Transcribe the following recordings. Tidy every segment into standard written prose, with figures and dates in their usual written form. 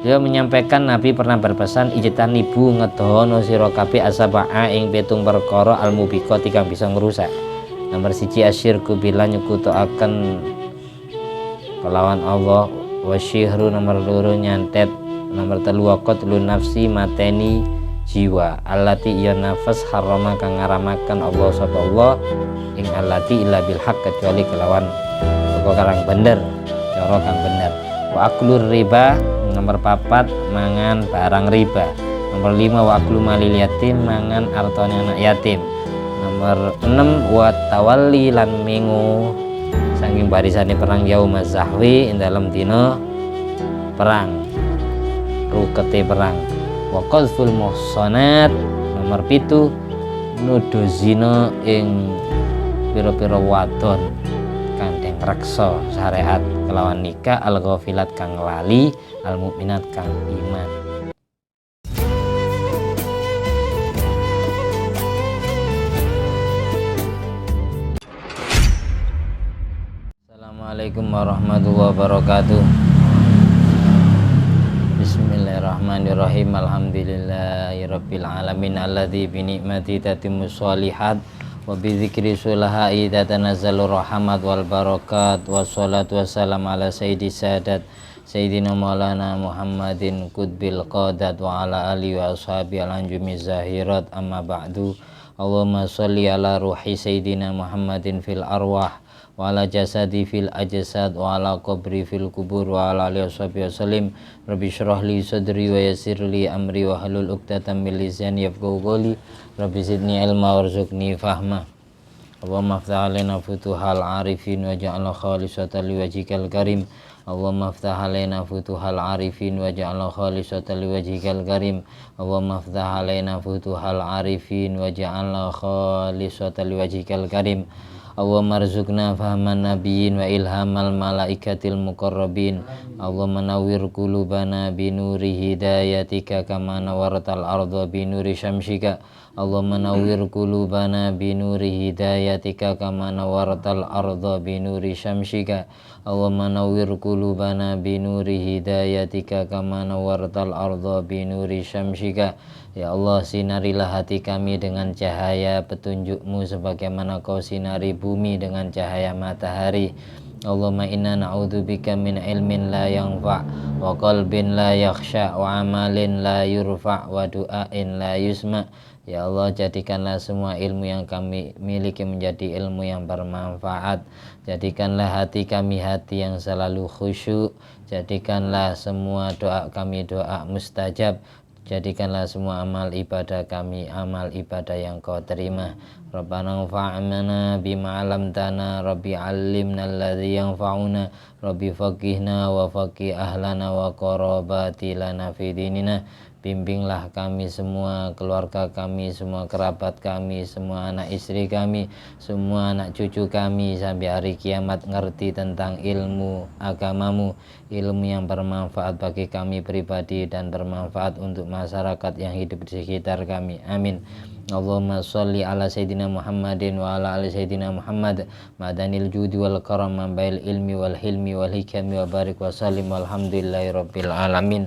Dia menyampaikan Nabi pernah berpesan ijtanibu ngedono sira kabeh asaba'a ing pitung perkara almubiqati kang bisa ngrusak. Nomor 1 asyirku bila nyekutuaken kelawan Allah, wasyihru nomor 2 nyantet, nomor 3 waqatlun nafsi mateni jiwa allati ya nafas harama kang ngaramaken Allah sapa Allah ing allati illa bil haqq kecuali kelawan karang bener, cara kang bener. Wa aklur riba nomor 4 mangan barang riba. Nomor 5 wa aklu malil yatim mangan artone anak yatim. Nomor 6 wa tawalli lan mingu saking barisane perang yaumaz zahwi ing dalam dina perang rukete perang. Wa qadzful muhsanat nomor 7 nuduh zina ing pira-pira wadon kandeng reksa syariat kelawan nikah al-ghafilat kang lali al-mukminat kang iman. Assalamualaikum warahmatullahi wabarakatuh. Bismillahirrahmanirrahim. Alhamdulillahirabbil alamin alladzi bi ni'mati tatimmus sholihat wa bi dzikri sulahai tatanazzalu rahmat wal barakat wassalatu wassalamu ala sayyidis sadat sayyidina maulana Muhammadin qutbil qadat wa ala alihi wa ashabi al-anjumi zahirat amma ba'du. Allahumma sholli ala ruhi sayyidina Muhammadin fil arwah wa ala jasadi fil ajsad wa ala qabri fil kubur wa ala alihi washabihi wasallim. Rabbi shrah li sadri wa yassir li amri wa halul 'uqdatam min lisani yafqahu qawli. Rabbi zidni ilma warzuqni fahma. Allahumma iftah alaina futuhal arifin waj'alna khalisatan liwajhikal karim. Allahumma iftah alaina futuhal arifin waj'alna khalisatan liwajhikal karim. Allahumma iftah alaina futuhal arifin waj'alna khalisatan liwajhikal karim. Allahumma rzuqna fahman nabiyyin wa ilhamal malaikatil muqarrabin. Allahumma nawwir qulubana binuri hidayatika kama nawartal arda binuri syamsika. Allahumma nawwir qulubana binuri hidayatika kama nawartal arda binuri syamsika. Allahumma nawwir qulubana binuri hidayatika kama nawartal arda binuri syamsika. Ya Allah, sinarilah hati kami dengan cahaya petunjuk-Mu sebagaimana Kau sinari bumi dengan cahaya matahari. Allahumma inna na'udzubika min ilmin la yanfa' wa qalbin la yakhsha wa amalin la yurfa' wa du'ain la yusma'. Ya Allah, jadikanlah semua ilmu yang kami miliki menjadi ilmu yang bermanfaat. Jadikanlah hati kami hati yang selalu khusyuk. Jadikanlah semua doa kami doa mustajab. Jadikanlah semua amal ibadah kami amal ibadah yang Kau terima. Rabbana anfa'na bima 'allamtana, Rabbi 'allimna alladzi yanfa'una, Rabbi faqihna wa faqih ahlana wa qarabati lana fi dinina. Bimbinglah kami semua, keluarga kami, semua kerabat kami, semua anak istri kami, semua anak cucu kami sampai hari kiamat ngerti tentang ilmu agamamu, ilmu yang bermanfaat bagi kami pribadi dan bermanfaat untuk masyarakat yang hidup di sekitar kami. Amin. Allahumma sholli ala sayyidina Muhammadin wa ala ali sayyidina Muhammad madanil judi wal karam mambail ilmi wal hilmi wal hikami wa barik wa sallim walhamdulillahi rabbil alamin.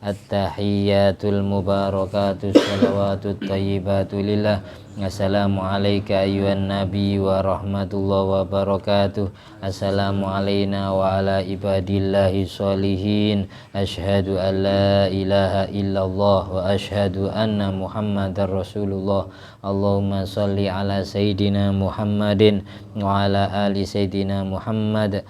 At-tahiyyatul mubarakatus salawatut thayyibatu lillah. Assalamu alayka ayyuhan nabi wa rahmatullahi wa barakatuh. Assalamu alayna wa ala ibadillahi sholihin. Ashhadu an la ilaha illallah wa ashhadu anna muhammadar rasulullah. Allahumma salli ala sayyidina Muhammadin wa ala ali sayyidina Muhammad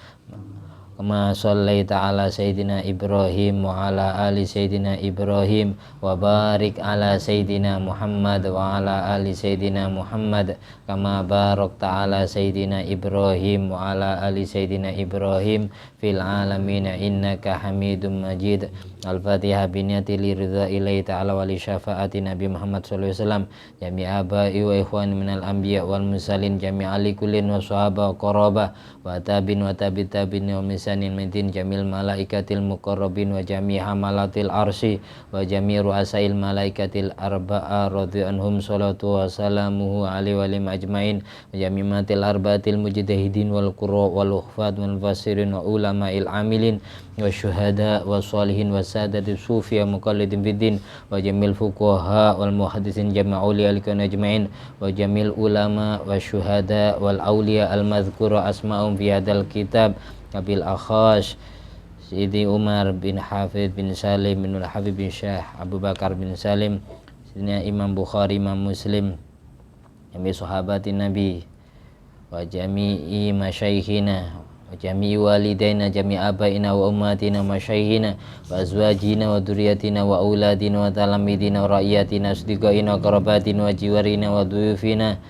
kama shallaita ala sayyidina Ibrahim wa ala ali sayyidina Ibrahim wa barik ala sayyidina Muhammad wa ala ali sayyidina Muhammad kama barakta ala sayyidina Ibrahim wa ala ali sayyidina Ibrahim fil alamin innaka Hamidum Majid. Al-Fatihah biniyati li ridha ilahi ta'ala wa li syafaati Nabi Muhammad sallallahu alaihi wasallam jami abai wa ikhwan minal anbiya wal mursalin jami ali kullin wa sahaba wa qaraba wa tabin wa tabit tabin wa ihsanin midin jamil malaikatil muqarrabin wa jami' hamalatil arsi wa jami' ru'asail malaikatil arba'a radhiyallahu salatu wa salamuhu alaihi wa alim ajmain wa jami' matil arbaatil mujtahidin wal qurra wal ukhfat wal fasirin wa ulama'il amilin wa syuhada wa salihin wa sadati sufi wa muqallidin fiddin wa jamil fuqaha wal muhaddisin jama'u li alikan ajmain wa jamil ulama wa syuhada wal auliya al madhkura asma'um fi hadal kitab Abil Akhash Sidi Umar bin Hafid bin Salim bin Habib bin Syekh Abu Bakar bin Salim Sidina Imam Bukhari, Imam Muslim, jami' sahabatin Nabi wa jami'i masyaikhina wa jami'i walidaina jami' abaina wa ummatina masyaikhina wa azwajina wa duriyatina wa auladina wa talamidina wa ra'iyatina asdiqaina wa karabatina wa jiwarina wa duyufina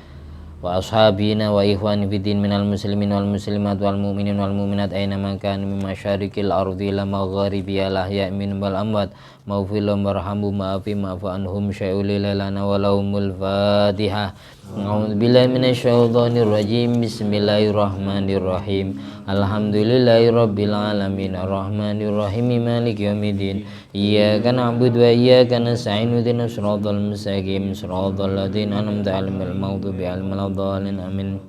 wa ashabina wa ikhwani fiddin minal muslimin wal muslimat wal mu'minin wal mu'minat aina makan min masyarikil ardi ila magharibi al ahya min wal amwat maghfirhum warhamhum ma'afi ma'fu anhum syai'ulilana walahumul fatihah. A'udzubillahi minasyaitonir rajim. Bismillahirrahmanirrahim. Alhamdulillahirabbil alamin arrahmanir rahim maliki yaumiddin. Iyyaka na'budu wa iyyaka nasta'in ihdinas siratal mustaqim siratal ladzina an'amta 'alaihim ghairil maghdubi 'alaihim waladdallin amin.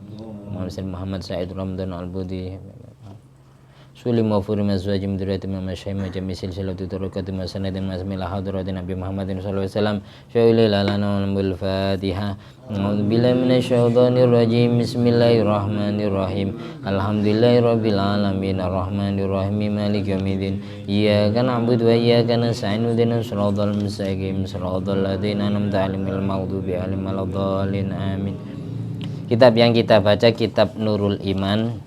Muhammad Said Ramadan Al-Budi Sulim wa furim azwajim duriyati mamasyaim wa jami silsilatu turukati masanadin masmila hadratin Nabi Muhammadin sallallahu alaihi wasallam sya'ilil lana wal fatihah. A'udzubillahi minasyaitonir rajim. Bismillahirrahmanirrahim. Alhamdulillahirabbil alamin arrahmanir rahim maliki yaumiddin. Iyyaka na'budu wa iyyaka nasta'in ihdinas siratal mustaqim siratal ladzina an'amta 'alaihim ghairil maghdubi 'alaihim waladdallin amin. Kitab yang kita baca kitab Nurul Iman,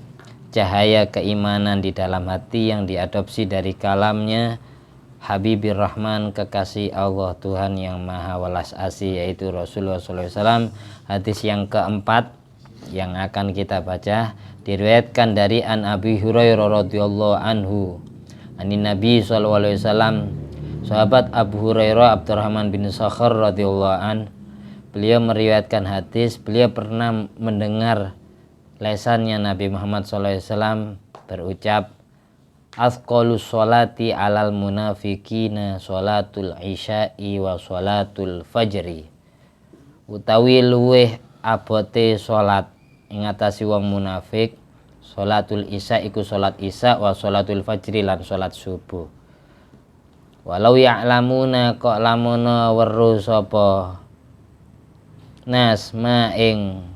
cahaya keimanan di dalam hati, yang diadopsi dari kalamnya Habibir Rahman, kekasih Allah Tuhan yang Maha Welas Asih, yaitu Rasulullah SAW. Hadis yang keempat yang akan kita baca diriwayatkan dari An Abi Hurairah radhiyallahu anhu anin Nabi SAW. Sahabat Abu Hurairah Abdurrahman bin Sakhar radhiyallahu an, beliau meriwayatkan hadis, beliau pernah mendengar lesannya Nabi Muhammad SAW berucap, Azqalus sholati alal munafikina sholatul isya'i wa sholatul fajri. Utawi luweh abote sholat ingatasi wong munafik, sholatul isya iku sholat isya, wa sholatul fajri lan sholat subuh. Walau ya'lamuna kok lamuna weruh sapa nas ma ing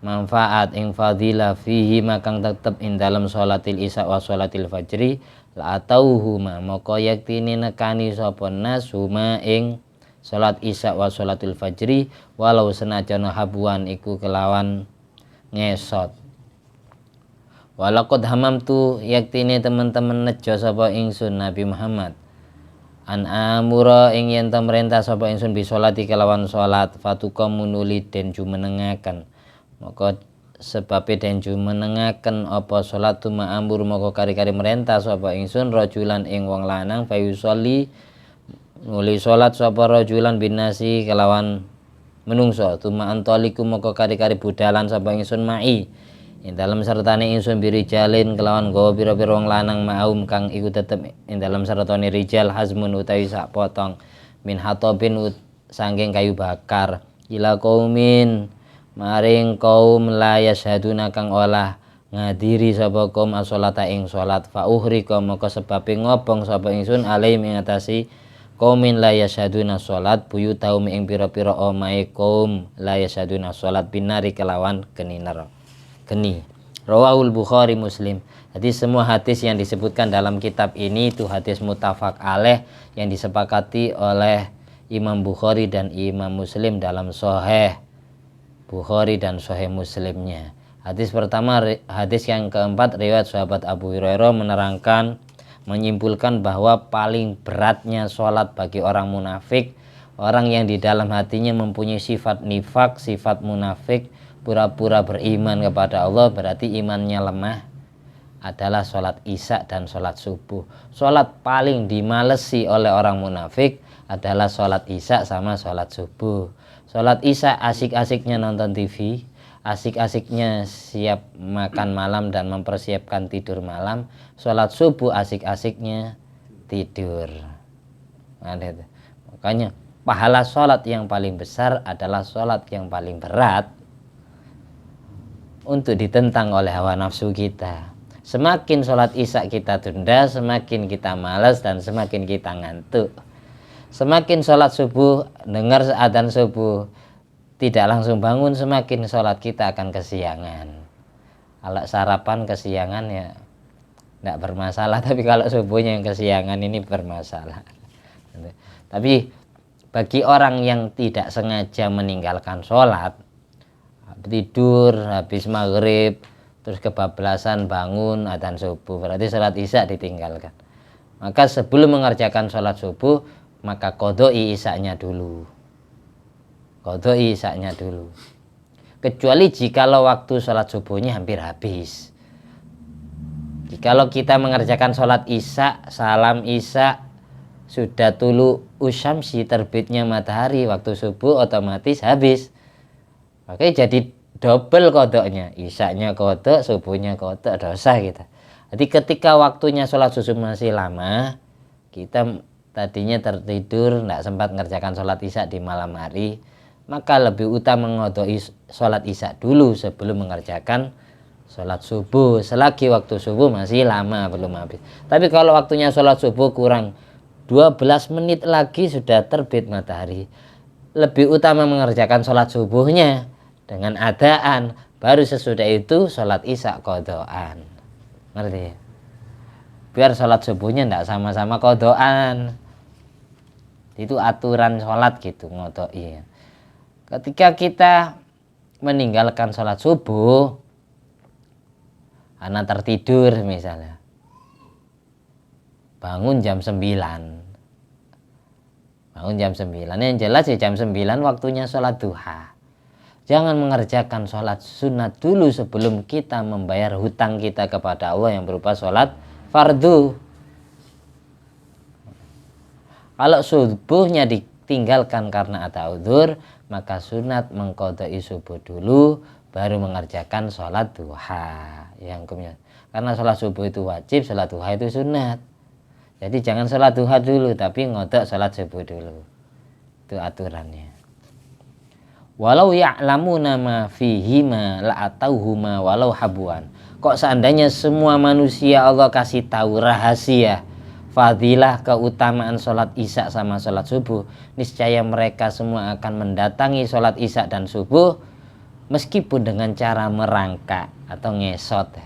manfaat ing fadilah fihi makang tetep ing dalam sholatil isya wa sholatil fajri la atauhuma maka yaktine nekani sapa nas huma ing sholat isya wa sholatil fajri walau senajan habuan iku kelawan ngesot. Walaqad hamamtu yaktine teman-teman nejo sapa ingsun Nabi Muhammad an amura ing yen merintah sapa ingsun bi sholati kelawan sholat fatuqa munuli den jumenengaken. Maka sebab den jumenengaken apa sholat tuma ambur maka kari-kari merintah sapa ingsun rajulan ing wong lanang fayusolli nuli sholat sapa rajulan binasi kelawan menungso tuma antoliku maka kari-kari budalan sapa ingsun mai ing dalem sertane ingsun birijalin kelawan gawa pira-pira wong lanang maum kang iku tetep ing dalem sertane rijal hazmun utawi sak potong min hatobin saking kayu bakar ila qaumin maring kaum la yashaduna kang olah ngadiri sapa kaum as-sholata ing salat fa uhrika maka sebabe ngobong sapa ingsun alai ing atasi qaumin la yashaduna salat buyutaum ing pira-pira omahe kaum la yashaduna salat binari kelawan geni. Rawahul Bukhari Muslim. Jadi semua hadis yang disebutkan dalam kitab ini itu hadis muttafaq alaih yang disepakati oleh Imam Bukhari dan Imam Muslim dalam Sahih Bukhari dan Sahih Muslimnya. Hadis pertama, hadis yang keempat riwayat sahabat Abu Hurairah menerangkan, menyimpulkan bahwa paling beratnya sholat bagi orang munafik, orang yang di dalam hatinya mempunyai sifat nifak, sifat munafik, pura-pura beriman kepada Allah berarti imannya lemah, adalah sholat isya dan sholat subuh. Sholat paling dimalesi oleh orang munafik adalah sholat isya sama sholat subuh. Sholat isya asik-asiknya nonton TV, asik-asiknya siap makan malam dan mempersiapkan tidur malam, sholat subuh asik-asiknya tidur. Makanya pahala sholat yang paling besar adalah sholat yang paling berat untuk ditentang oleh hawa nafsu kita. Semakin sholat isya kita tunda, semakin kita malas dan semakin kita ngantuk. Semakin sholat subuh, dengar adzan subuh, tidak langsung bangun, semakin sholat kita akan kesiangan. Kalau sarapan kesiangan ya tidak bermasalah, tapi kalau subuhnya yang kesiangan ini bermasalah. Tapi bagi orang yang tidak sengaja meninggalkan sholat, tidur habis maghrib terus kebablasan bangun adzan subuh, berarti sholat isya ditinggalkan. Maka sebelum mengerjakan sholat subuh, maka qodoi isyanya dulu. Qodoi isyanya dulu. Kecuali jikalau waktu sholat subuhnya hampir habis. Jikalau kita mengerjakan sholat isya, salam isya, sudah tulu usyamsi, terbitnya matahari, waktu subuh otomatis habis. Makanya jadi double kodoknya, isyanya kodok, subuhnya kodok, dosa kita. Jadi ketika waktunya sholat subuh masih lama, kita tadinya tertidur, tidak sempat mengerjakan sholat isya di malam hari, maka lebih utama mengodoi sholat isya dulu sebelum mengerjakan sholat subuh, selagi waktu subuh masih lama belum habis. Tapi kalau waktunya sholat subuh kurang 12 menit lagi sudah terbit matahari, lebih utama mengerjakan sholat subuhnya dengan adaan, baru sesudah itu sholat isya kodoan. Ngerti? Biar sholat subuhnya tidak sama-sama kodoan. Itu aturan sholat gitu, ngodoi. Ketika kita meninggalkan sholat subuh, anak tertidur misalnya, bangun jam 9. Bangun jam 9, yang jelas ya jam 9 waktunya sholat duha. Jangan mengerjakan sholat sunat dulu sebelum kita membayar hutang kita kepada Allah yang berupa sholat fardu. Kalau subuhnya ditinggalkan karena ada udzur, maka sunat mengqodoi subuh dulu, baru mengerjakan sholat duha. Yang kemudian, karena sholat subuh itu wajib, sholat duha itu sunat. Jadi jangan sholat duha dulu, tapi ngodok sholat subuh dulu. Itu aturannya. Walau ya'lamuna ma fihima la'atauhuma walau habuan. Kok seandainya semua manusia Allah kasih tahu rahasia fadilah keutamaan sholat isya sama sholat subuh, niscaya mereka semua akan mendatangi sholat isya dan subuh meskipun dengan cara merangkak atau ngesot.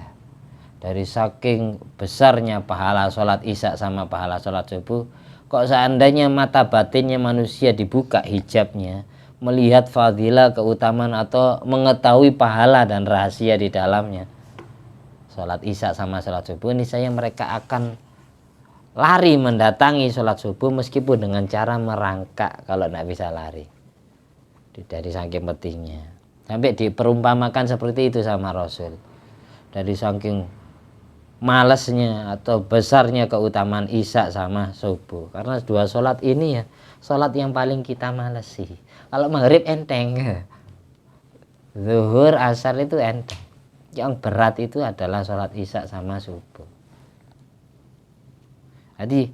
Dari saking besarnya pahala sholat isya sama pahala sholat subuh, kok seandainya mata batinnya manusia dibuka hijabnya, melihat fadilah keutamaan atau mengetahui pahala dan rahasia di dalamnya sholat isya sama sholat subuh, niscaya mereka akan lari mendatangi sholat subuh meskipun dengan cara merangkak kalau tidak bisa lari. Dari saking pentingnya, sampai diperumpamakan seperti itu sama Rasul. Dari saking malesnya atau besarnya keutamaan isya sama subuh, karena dua sholat ini ya sholat yang paling kita malesi. Kalau maghrib enteng, zuhur asar itu enteng, yang berat itu adalah sholat isya sama subuh. Jadi,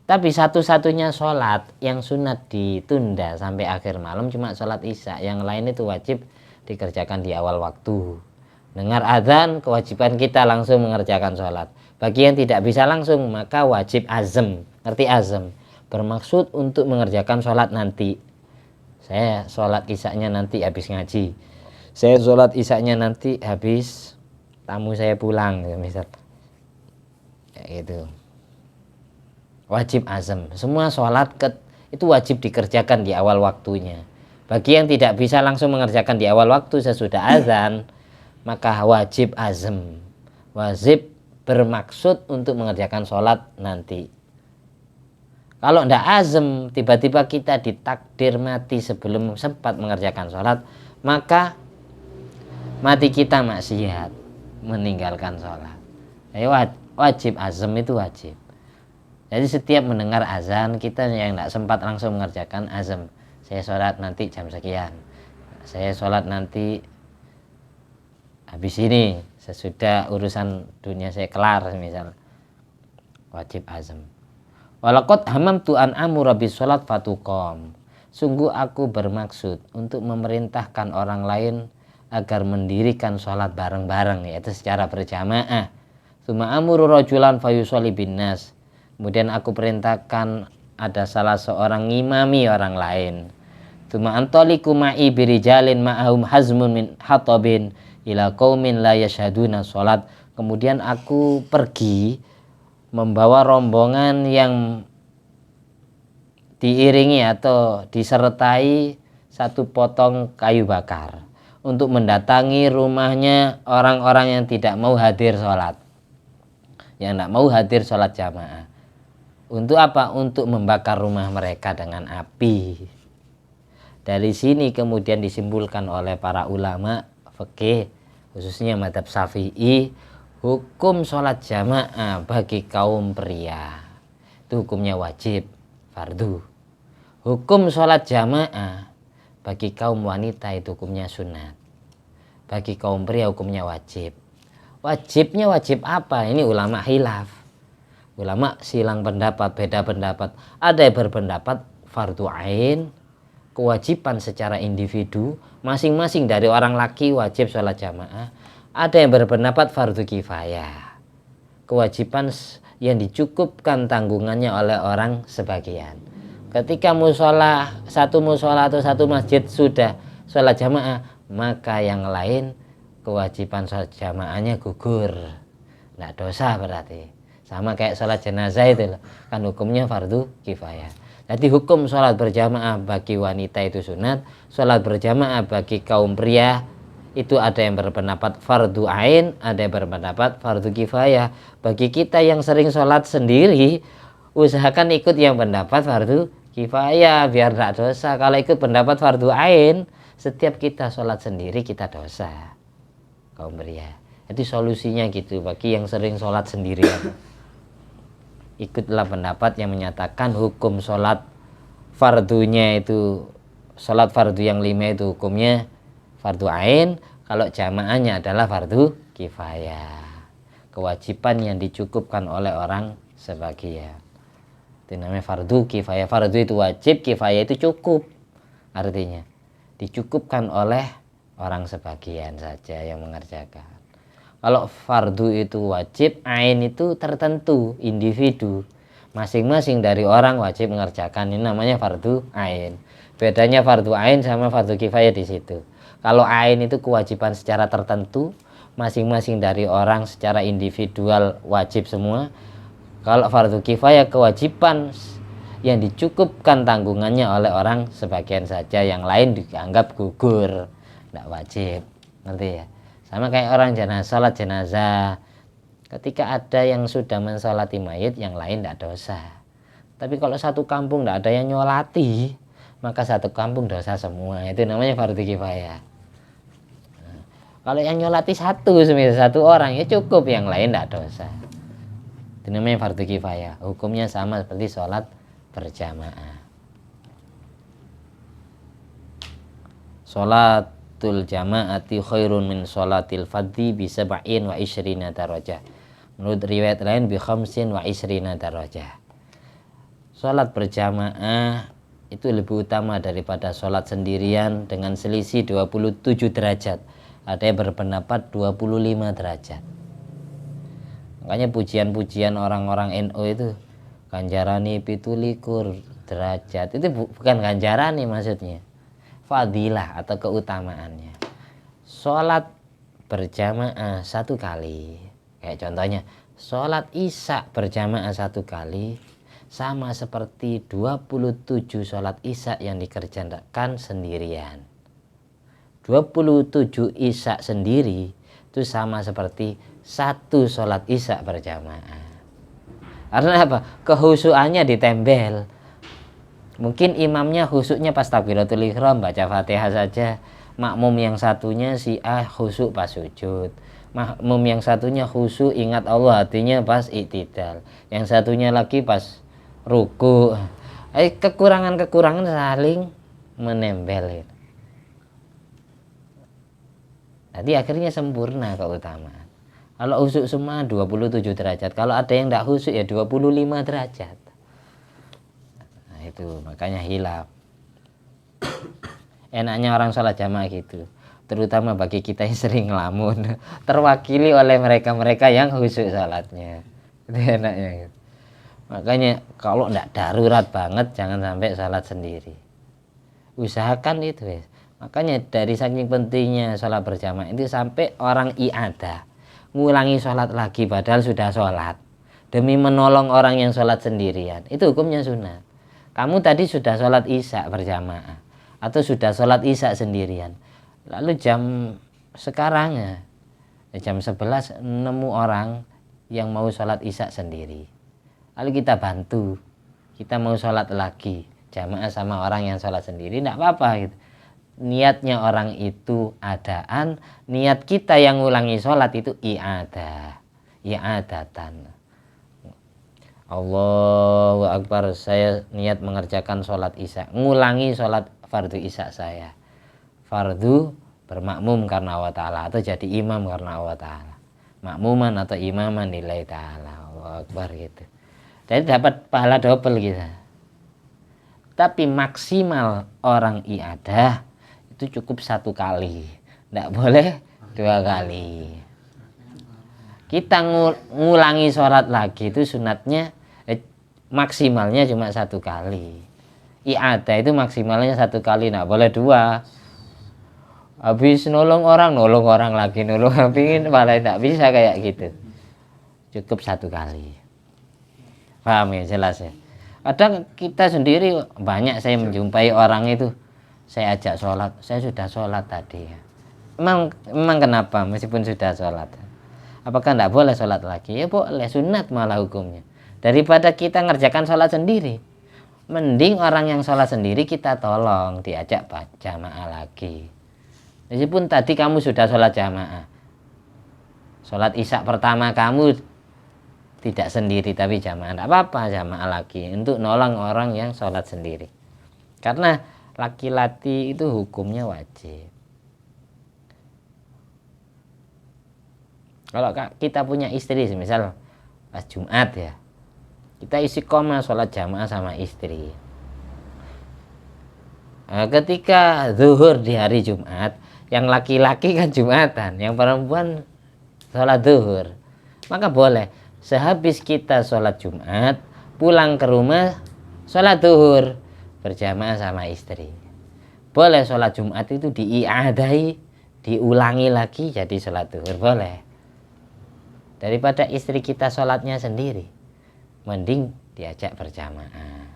tapi satu-satunya sholat yang sunat ditunda sampai akhir malam cuma sholat isya. Yang lain itu wajib dikerjakan di awal waktu. Dengar adzan, kewajiban kita langsung mengerjakan sholat. Bagi yang tidak bisa langsung, maka wajib azam. Ngerti azam? Bermaksud untuk mengerjakan sholat nanti. Saya sholat isyanya nanti habis ngaji. Saya sholat isyanya nanti habis tamu saya pulang, misal. Ya gitu. Wajib azam. Semua sholat itu wajib dikerjakan di awal waktunya. Bagi yang tidak bisa langsung mengerjakan di awal waktu sesudah azan, maka wajib azam. Wajib bermaksud untuk mengerjakan sholat nanti. Kalau tidak azam, tiba-tiba kita ditakdir mati sebelum sempat mengerjakan sholat, maka mati kita maksiat, meninggalkan sholat. Jadi wajib azam itu wajib. Jadi setiap mendengar azan, kita yang tidak sempat langsung mengerjakan azam. Saya sholat nanti jam sekian. Saya sholat nanti habis ini sesudah urusan dunia saya kelar misal, wajib azam. Walaqad hamamtu an amura bis sholat fatuqam. Sungguh aku bermaksud untuk memerintahkan orang lain agar mendirikan sholat bareng-bareng, yaitu secara berjamaah. Tsumma amuru rajulan fayusolli bin nas. Kemudian aku perintahkan ada salah seorang ngimami orang lain. Tsumma antaliku ma'i birijalin ma'ahum hazmun min hatabin ila qaumin la yashhaduna sholat. Kemudian aku pergi membawa rombongan yang diiringi atau disertai satu potong kayu bakar untuk mendatangi rumahnya orang-orang yang tidak mau hadir sholat, yang tidak mau hadir sholat jamaah. Untuk apa? Untuk membakar rumah mereka dengan api. Dari sini kemudian disimpulkan oleh para ulama fikih, khususnya mazhab Syafi'i, hukum sholat jamaah bagi kaum pria itu hukumnya wajib, fardu. Hukum sholat jamaah bagi kaum wanita itu hukumnya sunat. Bagi kaum pria hukumnya wajib. Wajibnya wajib apa? Ini ulama khilaf. Ulama silang pendapat, beda pendapat. Ada yang berpendapat fardu ain, kewajiban secara individu, masing-masing dari orang laki wajib sholat jamaah. Ada yang berpendapat fardu kifayah, kewajiban yang dicukupkan tanggungannya oleh orang sebagian. Ketika musola, satu musola atau satu masjid sudah sholat jamaah, maka yang lain kewajiban sholat jamaahnya gugur, tidak dosa berarti. Sama kayak sholat jenazah itu loh, kan hukumnya fardu kifayah. Jadi hukum sholat berjamaah bagi wanita itu sunat, sholat berjamaah bagi kaum pria itu ada yang berpendapat fardu ain, ada yang berpendapat fardu kifayah. Bagi kita yang sering sholat sendiri, usahakan ikut yang pendapat fardu kifayah biar tidak dosa. Kalau ikut pendapat fardu ain, setiap kita sholat sendiri kita dosa, kaum pria. Jadi solusinya gitu, bagi yang sering sholat sendirian, ikutlah pendapat yang menyatakan hukum sholat fardunya itu, sholat fardu yang 5 itu hukumnya fardu ain, kalau jamaahnya adalah fardu kifayah, kewajiban yang dicukupkan oleh orang sebagian. Itu namanya fardu kifayah. Fardu itu wajib, kifayah itu cukup, artinya dicukupkan oleh orang sebagian saja yang mengerjakan. Kalau fardu itu wajib, ain itu tertentu, individu, masing-masing dari orang wajib mengerjakan. Ini namanya fardu ain. Bedanya fardu ain sama fardu kifayah di situ. Kalau ain itu kewajiban secara tertentu, masing-masing dari orang secara individual wajib semua. Kalau fardu kifayah kewajiban yang dicukupkan tanggungannya oleh orang sebagian saja, yang lain dianggap gugur, tidak wajib. Ngerti ya? Sama kayak orang sholat jenazah, ketika ada yang sudah mensolati mayit, yang lain tidak dosa. Tapi kalau satu kampung tidak ada yang nyolati, maka satu kampung dosa semua. Itu namanya fardu kifayah. Nah, kalau yang nyolati satu orang ya cukup, yang lain tidak dosa. Itu namanya fardu kifayah. Hukumnya sama seperti sholat berjamaah. Sholatul jamaati khairun min sholatil fadhi bi sab'in wa isyrina darajah. Menurut riwayat lain bi khamsin wa isyrina darajah. Sholat berjamaah itu lebih utama daripada sholat sendirian dengan selisih 27 derajat. Ada yang berpendapat 25 derajat. Makanya pujian-pujian orang-orang NU itu ganjarani 17 derajat, itu bukan ganjarani maksudnya, fadilah atau keutamaannya. Sholat berjamaah satu kali, kayak contohnya sholat isya berjamaah satu kali, sama seperti 27 sholat isya yang dikerjakan sendirian. 27 isya sendiri itu sama seperti satu sholat isya berjamaah. Karena apa? Kehusuannya ditempel. Mungkin imamnya khusyuknya pas takbiratul ihram baca Fatihah saja, makmum yang satunya si A khusyuk pas sujud, makmum yang satunya khusyuk ingat Allah hatinya pas i'tidal, yang satunya lagi pas ruku. Kekurangan-kekurangan saling menempel. Nanti akhirnya sempurna keutamaan. Kalau khusyuk semua 27 derajat. Kalau ada yang tidak khusyuk ya 25 derajat. Nah itu makanya hilaf. Enaknya orang sholat jamaah gitu. Terutama bagi kita yang sering ngelamun. Terwakili oleh mereka-mereka yang khusyuk sholatnya. Itu enaknya gitu. Makanya kalau tidak darurat banget jangan sampai sholat sendiri. Usahakan itu ya. Makanya dari saking pentingnya sholat berjamaah itu sampai orang i'adah ngulangi sholat lagi padahal sudah sholat demi menolong orang yang sholat sendirian, itu hukumnya sunat. Kamu tadi sudah sholat isya berjamaah atau sudah sholat isya sendirian, lalu sekarang ya jam 11 nemu orang yang mau sholat isya sendiri, lalu kita bantu, kita mau sholat lagi jamaah sama orang yang sholat sendiri, tidak apa-apa gitu. Niatnya orang itu adaan, niat kita yang ngulangi sholat itu i'adatan. Allahu Akbar, saya niat mengerjakan sholat isya, ngulangi sholat fardu isya saya. Fardu bermakmum karena Allah Ta'ala atau jadi imam karena Allah Ta'ala. Makmuman atau imaman lillahi ta'ala. Allahu Akbar gitu. Jadi dapat pahala double gitu. Tapi maksimal orang i'adah itu cukup 1 kali, tidak boleh 2 kali. Kita ngulangi sholat lagi itu sunatnya maksimalnya cuma 1 kali. I'adah itu maksimalnya 1 kali, tidak boleh 2. Habis nolong orang lagi, pingin malah tidak bisa kayak gitu. Cukup 1 kali. Paham ya, jelas ya. Kadang kita sendiri banyak saya menjumpai orang itu, saya ajak sholat, saya sudah sholat tadi. Memang kenapa meskipun sudah sholat? Apakah tidak boleh sholat lagi? Ya boleh, sunat malah hukumnya. Daripada kita ngerjakan sholat sendiri, mending orang yang sholat sendiri kita tolong diajak jamaah lagi. Meskipun tadi kamu sudah sholat jamaah, sholat isya pertama kamu tidak sendiri tapi jamaah, tidak apa-apa, jamaah lagi untuk nolong orang yang sholat sendiri. Karena laki-laki itu hukumnya wajib. Kalau kita punya istri, misal pas Jumat ya, kita istiqomah sholat jamaah sama istri. Nah, ketika zuhur di hari Jumat, yang laki-laki kan Jumatan, yang perempuan sholat zuhur, maka boleh sehabis kita sholat Jumat pulang ke rumah sholat zuhur berjamaah sama istri. Boleh sholat Jumat itu diiadahi, diulangi lagi jadi sholat zuhur, boleh. Daripada istri kita sholatnya sendiri, mending diajak berjamaah.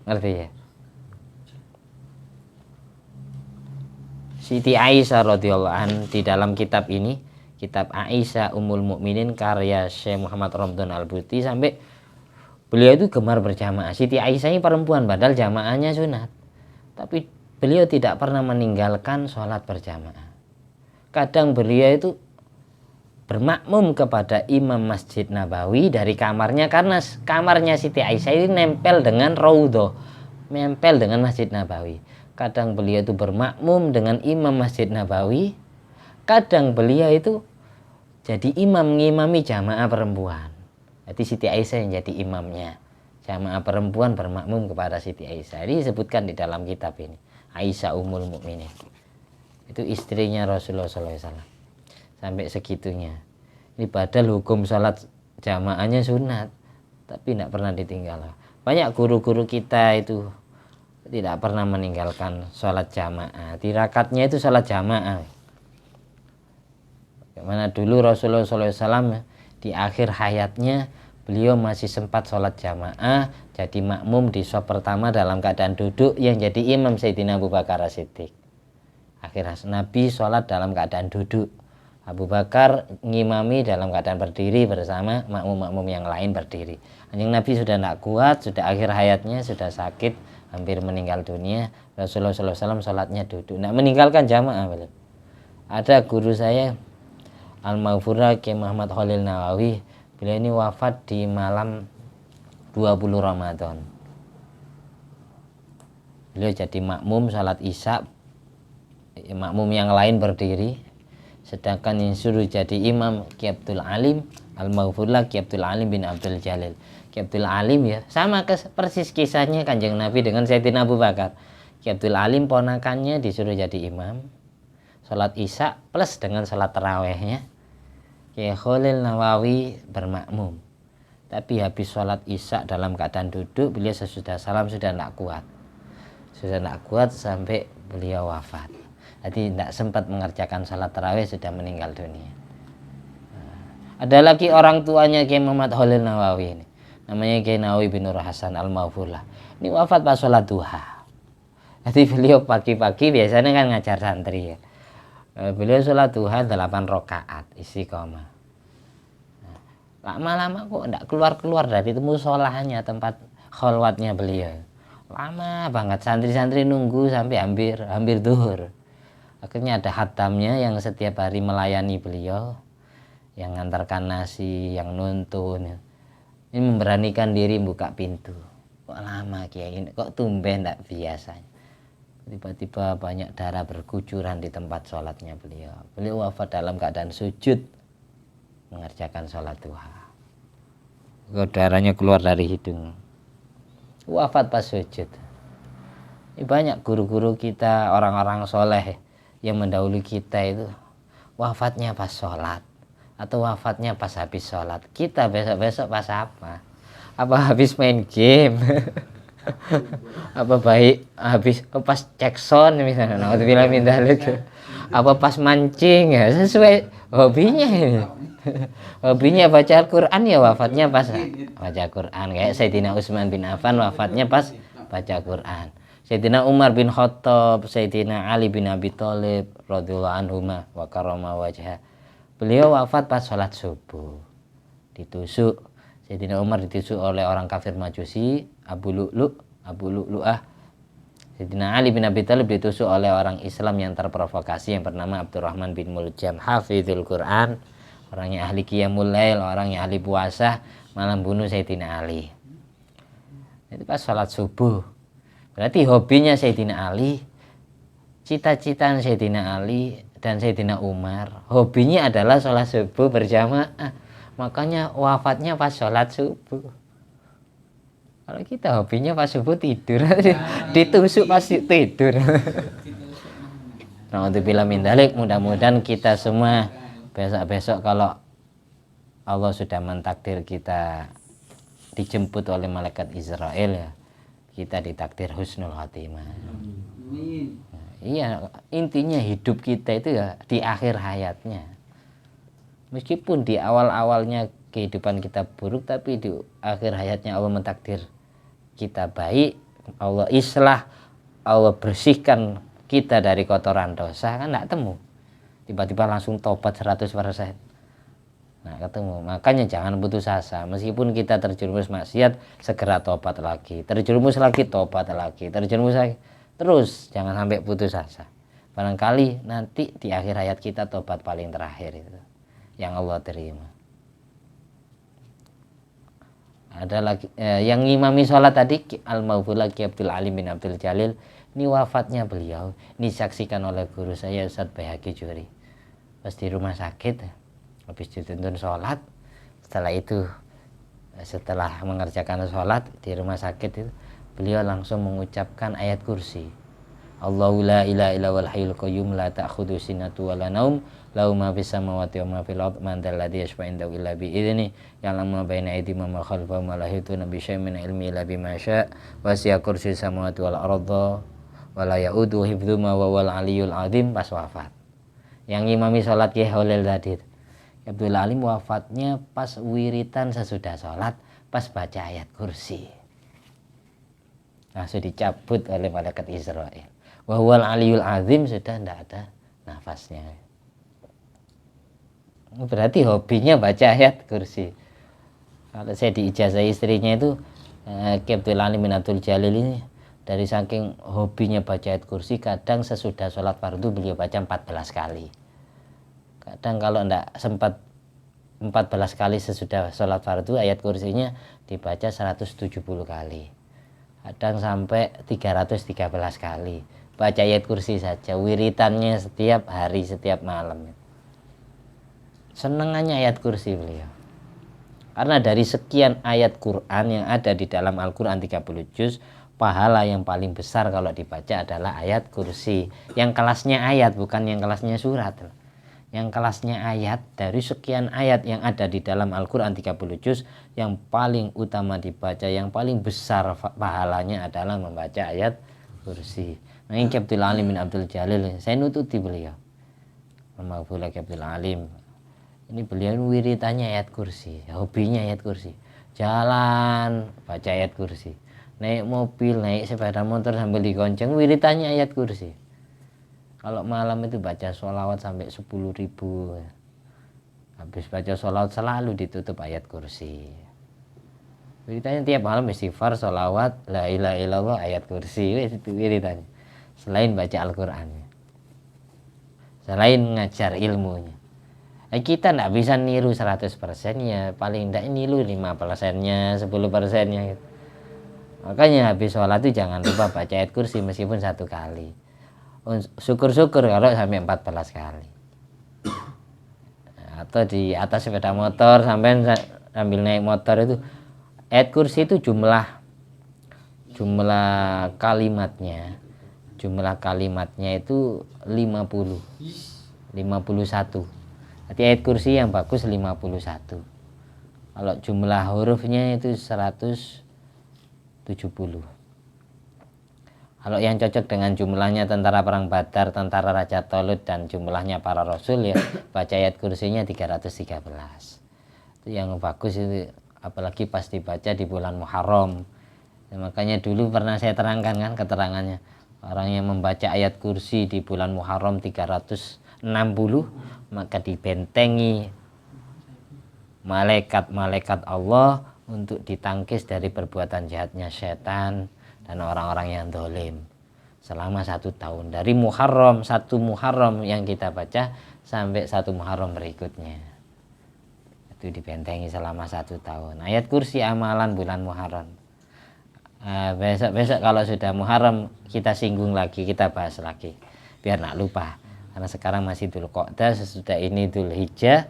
Ngerti ya? Siti Aisyah radhiyallahu anha di dalam kitab ini, kitab Aisyah Ummul Mukminin karya Syekh Muhammad Ramdhan Al-Buti, sampai beliau itu gemar berjamaah. Siti Aisyah ini perempuan padahal jamaahnya sunat, tapi beliau tidak pernah meninggalkan sholat berjamaah. Kadang beliau itu bermakmum kepada imam Masjid Nabawi dari kamarnya, karena kamarnya Siti Aisyah ini nempel dengan Raudhah, nempel dengan Masjid Nabawi. Kadang beliau itu bermakmum dengan imam Masjid Nabawi, kadang beliau itu jadi imam ngimami jamaah perempuan. Jadi Siti Aisyah yang jadi imamnya, jamaah perempuan bermakmum kepada Siti Aisyah. Ini disebutkan di dalam kitab ini, Aisyah Ummul Mukminin. Itu istrinya Rasulullah SAW. Sampai segitunya. Ini padahal hukum sholat jamaahnya sunat, tapi tidak pernah ditinggal. Banyak guru-guru kita itu tidak pernah meninggalkan sholat jamaah. Tirakatnya itu sholat jamaah. Bagaimana dulu Rasulullah SAW di akhir hayatnya beliau masih sempat sholat jamaah, jadi makmum di shaf pertama dalam keadaan duduk, yang jadi imam Sayyidina Abu Bakar As-Siddiq. Akhir Nabi sholat dalam keadaan duduk, Abu Bakar ngimami dalam keadaan berdiri bersama makmum-makmum yang lain berdiri. Kanjeng Nabi sudah tidak kuat, sudah akhir hayatnya, sudah sakit, hampir meninggal dunia. Rasulullah SAW sholatnya duduk, tidak meninggalkan jamaah. Ada guru saya Al-Maghfurah Kiai Muhammad Khalil Nawawi, beliau ini wafat di malam 20 Ramadan. Beliau jadi makmum sholat isya, makmum yang lain berdiri, Sedangkan yang suruh jadi imam Ki Abdul Alim Al-Maghfurlah, Ki Abdul Alim bin Abdul Jalil. Ki Abdul Alim ya sama persis kisahnya Kanjeng Nabi dengan Sayyidina Abu Bakar. Ki Abdul Alim ponakannya disuruh jadi imam sholat isya plus dengan sholat tarawehnya. Ki Khalil Nawawi bermakmum. Tapi habis sholat isya dalam keadaan duduk, beliau sesudah salam sudah tidak kuat. Sudah tidak kuat sampai beliau wafat. Jadi tidak sempat mengerjakan sholat taraweh, sudah meninggal dunia. Ada lagi orang tuanya Kiai Muhammad Khalil Nawawi ini. Namanya Kiai Nawawi bin Nur Hasan Al-Maghfurlah. Ini wafat pas sholat duha. Jadi beliau pagi-pagi biasanya kan ngajar santri ya. Beliau sholat duha 8 rakaat istiqomah. Lama-lama kok tidak keluar-keluar dari itu musholahnya, tempat kholwatnya beliau. Lama banget santri-santri nunggu sampai hampir duhur. Akhirnya ada hatamnya yang setiap hari melayani beliau, yang ngantarkan nasi, yang nuntun. Ini memberanikan diri buka pintu. Kok lama Kiai ini, kok tumben tidak biasanya. Tiba-tiba banyak darah berkucuran di tempat sholatnya beliau. Beliau wafat dalam keadaan sujud mengerjakan sholat duha. Kok darahnya keluar dari hidung. Wafat pas sujud. Ini banyak guru-guru kita, orang-orang soleh yang mendahului kita itu wafatnya pas sholat atau wafatnya pas habis sholat. Kita besok-besok pas apa? Apa habis main game? Apa baik habis pas cek sound misalnya, naudzubillah min dzalik. Apa pas mancing ya, sesuai hobinya ini. Hobinya baca Al-Quran ya wafatnya pas baca Quran. Kayak Sayyidina Utsman bin Affan wafatnya pas baca Quran. Sayyidina Umar bin Khattab, Sayyidina Ali bin Abi Thalib radhiyallahu anhuma wa karrama wajha. Beliau wafat pas sholat subuh. Ditusuk. Sayyidina Umar ditusuk oleh orang kafir Majusi, Abu Lu'lu'ah. Sayyidina Ali bin Abi Thalib ditusuk oleh orang Islam yang terprovokasi yang bernama Abdurrahman bin Muljam, hafizul Quran, orangnya ahli qiyamul lail, orangnya ahli puasa, malam bunuh Sayyidina Ali. Itu pas sholat subuh. Berarti hobinya Sayyidina Ali, cita-citaan Sayyidina Ali dan Sayyidina Umar, hobinya adalah sholat subuh berjamaah. Makanya wafatnya pas sholat subuh. Kalau kita hobinya pas subuh tidur, ditusuk pasti tidur. Naudzubillah min dzalik. Mudah-mudahan kita semua besok-besok kalau Allah sudah mentakdir kita dijemput oleh malaikat Israel ya, kita ditakdir husnul khatimah. Iya, intinya hidup kita itu ya di akhir hayatnya. Meskipun di awal-awalnya kehidupan kita buruk, tapi di akhir hayatnya Allah mentakdir kita baik, Allah islah, Allah bersihkan kita dari kotoran dosa, kan tidak temu. Tiba-tiba langsung tobat 100%. Nah, ketemu. Makanya jangan putus asa. Meskipun kita terjerumus maksiat, segera tobat lagi. Terjerumus lagi, tobat lagi. Terjerumus lagi. Terus jangan sampai putus asa. Barangkali nanti di akhir hayat kita tobat paling terakhir itu yang Allah terima. Ada lagi yang ngimami sholat tadi Al-Maghfurlah Ki Abdul Alim bin Abdul Jalil. Ini wafatnya beliau, ini disaksikan oleh guru saya Ustadz Baihaqi Juri. Pas di rumah sakit, habis dituntun sholat, setelah mengerjakan sholat di rumah sakit itu, beliau langsung mengucapkan ayat kursi. Allahu la ilaha illa wal hayyul qayyum la ta'khudhu sinatu wa la naum lahu ma fis samawati wa ma fil ardh man dzal ladzi yashfa'u indahu illa bi idznihi ya'lamu ma baina aydihim wa ma khalfahum wa la yuhituna bi syai'in min ilmihi illa bima syaa' wasi'a kursiyuhu samawati wal ardha wa la ya'uduhu hifdzuhuma wa huwal aliyyul azim. Pas wafat yang imami sholat Kiai Khalil tadi, Abdul Alim wafatnya pas wiritan sesudah sholat, pas baca ayat kursi langsung dicabut oleh malaikat Israel. Wa huwal aliyyul azim, sudah tidak ada nafasnya. Berarti hobinya baca ayat kursi. Kalau saya diijazahi istrinya itu Ki Abdul Alim bin Abdul Jalil ini, dari saking hobinya baca ayat kursi, kadang sesudah sholat fardu beliau baca 14 kali. Kadang kalau tidak sempat 14 kali sesudah sholat fardu, ayat kursinya dibaca 170 kali. Kadang sampai 313 kali baca ayat kursi saja, wiritannya setiap hari, setiap malam. Senengannya ayat kursi beliau. Karena dari sekian ayat Quran yang ada di dalam Al-Quran 30 juz, pahala yang paling besar kalau dibaca adalah ayat kursi. Yang kelasnya ayat, bukan yang kelasnya surat. Yang kelasnya ayat, dari sekian ayat yang ada di dalam Al-Quran 30 juz, yang paling utama dibaca, yang paling besar pahalanya adalah membaca ayat kursi. Nah ini Abdul Alim bin Abdul Jalil, saya nututi beliau. Mahfuzullah Abdul Alim. Ini beliau wiritannya ayat kursi, hobinya ayat kursi. Jalan baca ayat kursi, naik mobil, naik sepeda motor sambil digonceng, wiritannya ayat kursi. Kalau malam itu baca sholawat sampai 10.000. Habis baca sholawat selalu ditutup ayat kursi. Wiritannya tiap malam istighfar, sholawat, la ilaha illallah, ayat kursi. Itu wiritannya. Selain baca Al-Quran, selain ngajar ilmunya. Kita tidak bisa niru 100%-nya, paling tidak niru 5%-nya, 10%-nya gitu. Makanya habis sholat itu jangan lupa baca ayat kursi meskipun 1 kali. Syukur-syukur kalau sampai 14 kali. Atau di atas sepeda motor sambil naik motor itu, ayat kursi itu jumlah kalimatnya itu 51. Jadi ayat kursi yang bagus 51. Kalau jumlah hurufnya itu 170. Kalau yang cocok dengan jumlahnya tentara perang Badar, tentara Raja Tolut, dan jumlahnya para rasul, ya baca ayat kursinya 313. Itu yang bagus itu, apalagi pas dibaca di bulan Muharram. Ya, makanya dulu pernah saya terangkan kan keterangannya. Orang yang membaca ayat kursi di bulan Muharram 360, maka dibentengi malaikat Allah untuk ditangkis dari perbuatan jahatnya setan dan orang-orang yang dolim selama 1 tahun. Dari Muharram, 1 Muharram yang kita baca sampai 1 Muharram berikutnya, itu dibentengi selama 1 tahun. Ayat kursi amalan bulan Muharram. Besok kalau sudah Muharram kita singgung lagi, kita bahas lagi biar nak lupa. Karena sekarang masih Dzul Qa'dah, sesudah ini Dzul Hijjah,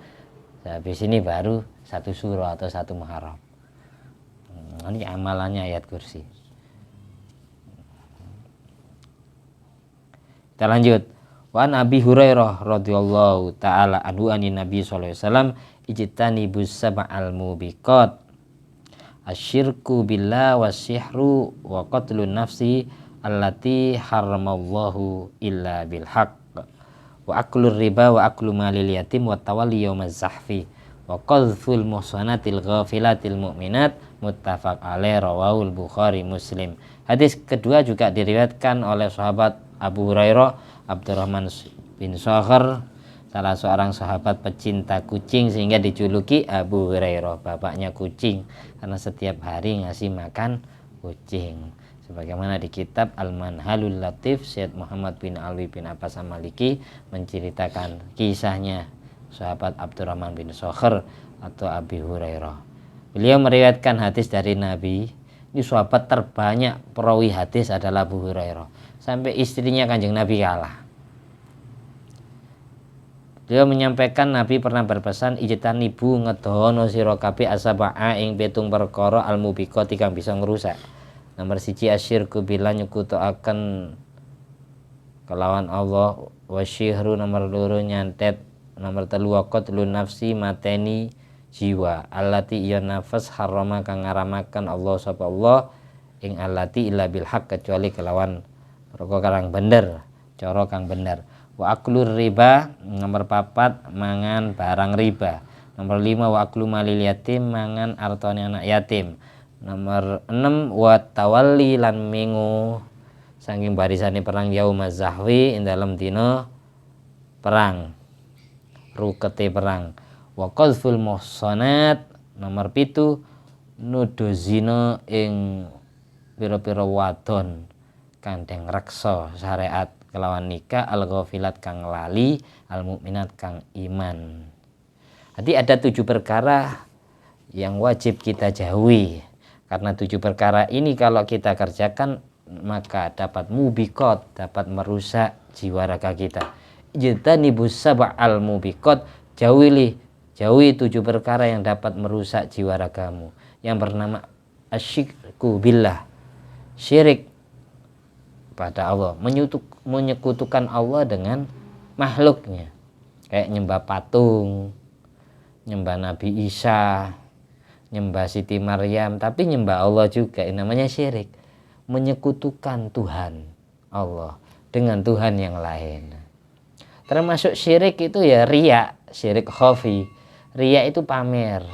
habis ini baru 1 surah atau 1 Muharram. Ini amalannya ayat kursi. Kita lanjut. Wa Abi Hurairah radhiyallahu taala anhu anin Nabi sallallahu alaihi wasallam ijtanibus sab'al mubiqat asyirku billah wasyihru wa qatlun nafsi allati haramallahu illa bil haqq wa aklur riba wa aklu malil yatim wa tawalli yaumaz zahfi wa qadhful muhsanatil ghafilatil mu'minat muttafaq alaih rawahul Bukhari Muslim. Hadis kedua juga diriwayatkan oleh sahabat Abu Hurairah Abdurrahman bin Sakhar, salah seorang sahabat pecinta kucing sehingga dijuluki Abu Hurairah, bapaknya kucing, karena setiap hari ngasih makan kucing. Sebagaimana di kitab Al-Manhalul Latif, Syed Muhammad bin Alwi bin Abbas Al-Maliki menceritakan kisahnya sahabat Abdurrahman bin Sakhar atau Abi Hurairah. Beliau meriwayatkan hadis dari Nabi. Ini sahabat terbanyak perawi hadis adalah Abu Hurairah. Sampai istrinya Kanjeng Nabi kalah. Beliau menyampaikan Nabi pernah berpesan ijtanibu ngedono sira kabeh asaba'a ing 7 perkara al-mubiqati kang bisa ngrusak. Nomor 1 asyirku bila nyekutuaken kelawan Allah, wasyihru nomor 2 nyantet, nomor 3 qatlun nafsi mateni jiwa, allati iya nafas harama kang ngaramaken Allah sapa Allah ing allati illa bil haq kecuali kelawan perkara kang bener, cara kang bener. Wa aklur riba nomor 4 mangan barang riba. Nomor 5 wa aklu malil yatim mangan artone anak yatim. Nomor 6 wa tawalli lan mingu saking barisane perang yaumaz zahwi ing dalem dina perang rukete perang. Wa qadhful muhsanat nomor 7 nuduh zina ing pira-pira wadon kang deng reksa syariat kelawan nikah al-ghafilat kang lali al-mukminat kang iman. Jadi ada 7 perkara yang wajib kita jauhi. Karena 7 perkara ini kalau kita kerjakan maka dapat mubiqat, dapat merusak jiwa raga kita. Ijtanibus sab'al mubiqat, jauhi Jauhi 7 perkara yang dapat merusak jiwa ragamu, yang bernama asyirku billah, syirik pada Allah, menyekutukan Allah dengan makhluknya, kayak nyembah patung, nyembah Nabi Isa, nyembah Siti Maryam, tapi nyembah Allah juga, ini namanya syirik, menyekutukan Tuhan Allah dengan Tuhan yang lain. Termasuk syirik itu ya riya, syirik khafi. Riya itu pamer,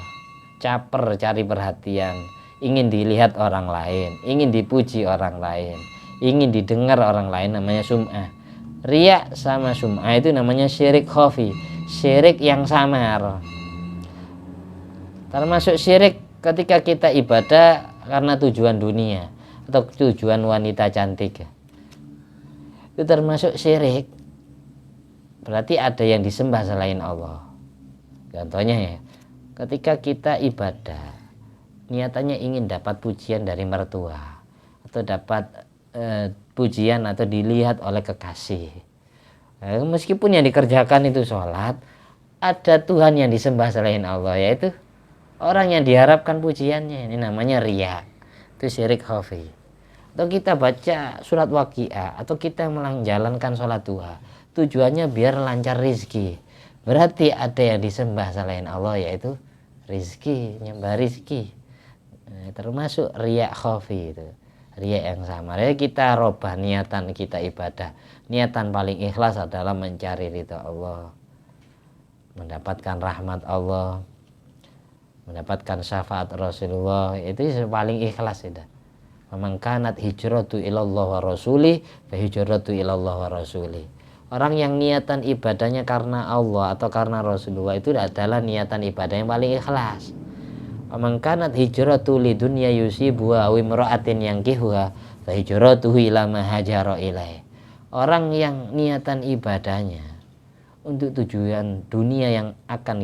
caper, cari perhatian, ingin dilihat orang lain, ingin dipuji orang lain, ingin didengar orang lain, namanya sum'ah. Riya sama sum'ah itu namanya syirik khafi, syirik yang samar. Termasuk syirik ketika kita ibadah karena tujuan dunia atau tujuan wanita cantik, itu termasuk syirik. Berarti ada yang disembah selain Allah. Contohnya ya, ketika kita ibadah niatannya ingin dapat pujian dari mertua atau dapat pujian atau dilihat oleh kekasih, meskipun yang dikerjakan itu sholat, ada Tuhan yang disembah selain Allah, yaitu orang yang diharapkan pujiannya, ini namanya riya, itu syirik khafi. Atau kita baca surat waqiah atau kita menjalankan sholat duha, tujuannya biar lancar rizki, berarti ada yang disembah selain Allah, yaitu rizki, nyembah rizki. Termasuk riya khafi, itu riya yang sama. Jadi kita robah niatan kita ibadah, niatan paling ikhlas adalah mencari ridha Allah, mendapatkan rahmat Allah, mendapatkan syafaat Rasulullah, itu paling ikhlas itu. Memang kanat hijratu ilallah wa rasulih, fa hijratu ilallah wa rasulih. Orang yang niatan ibadahnya karena Allah atau karena Rasulullah itu adalah niatan ibadah yang paling ikhlas. Memang kanat hijratu lidunya yusibuha wa imra'atin yankihuha, fa hijratuhu ila ma hajara ilaih. Orang yang niatan ibadahnya untuk tujuan dunia yang akan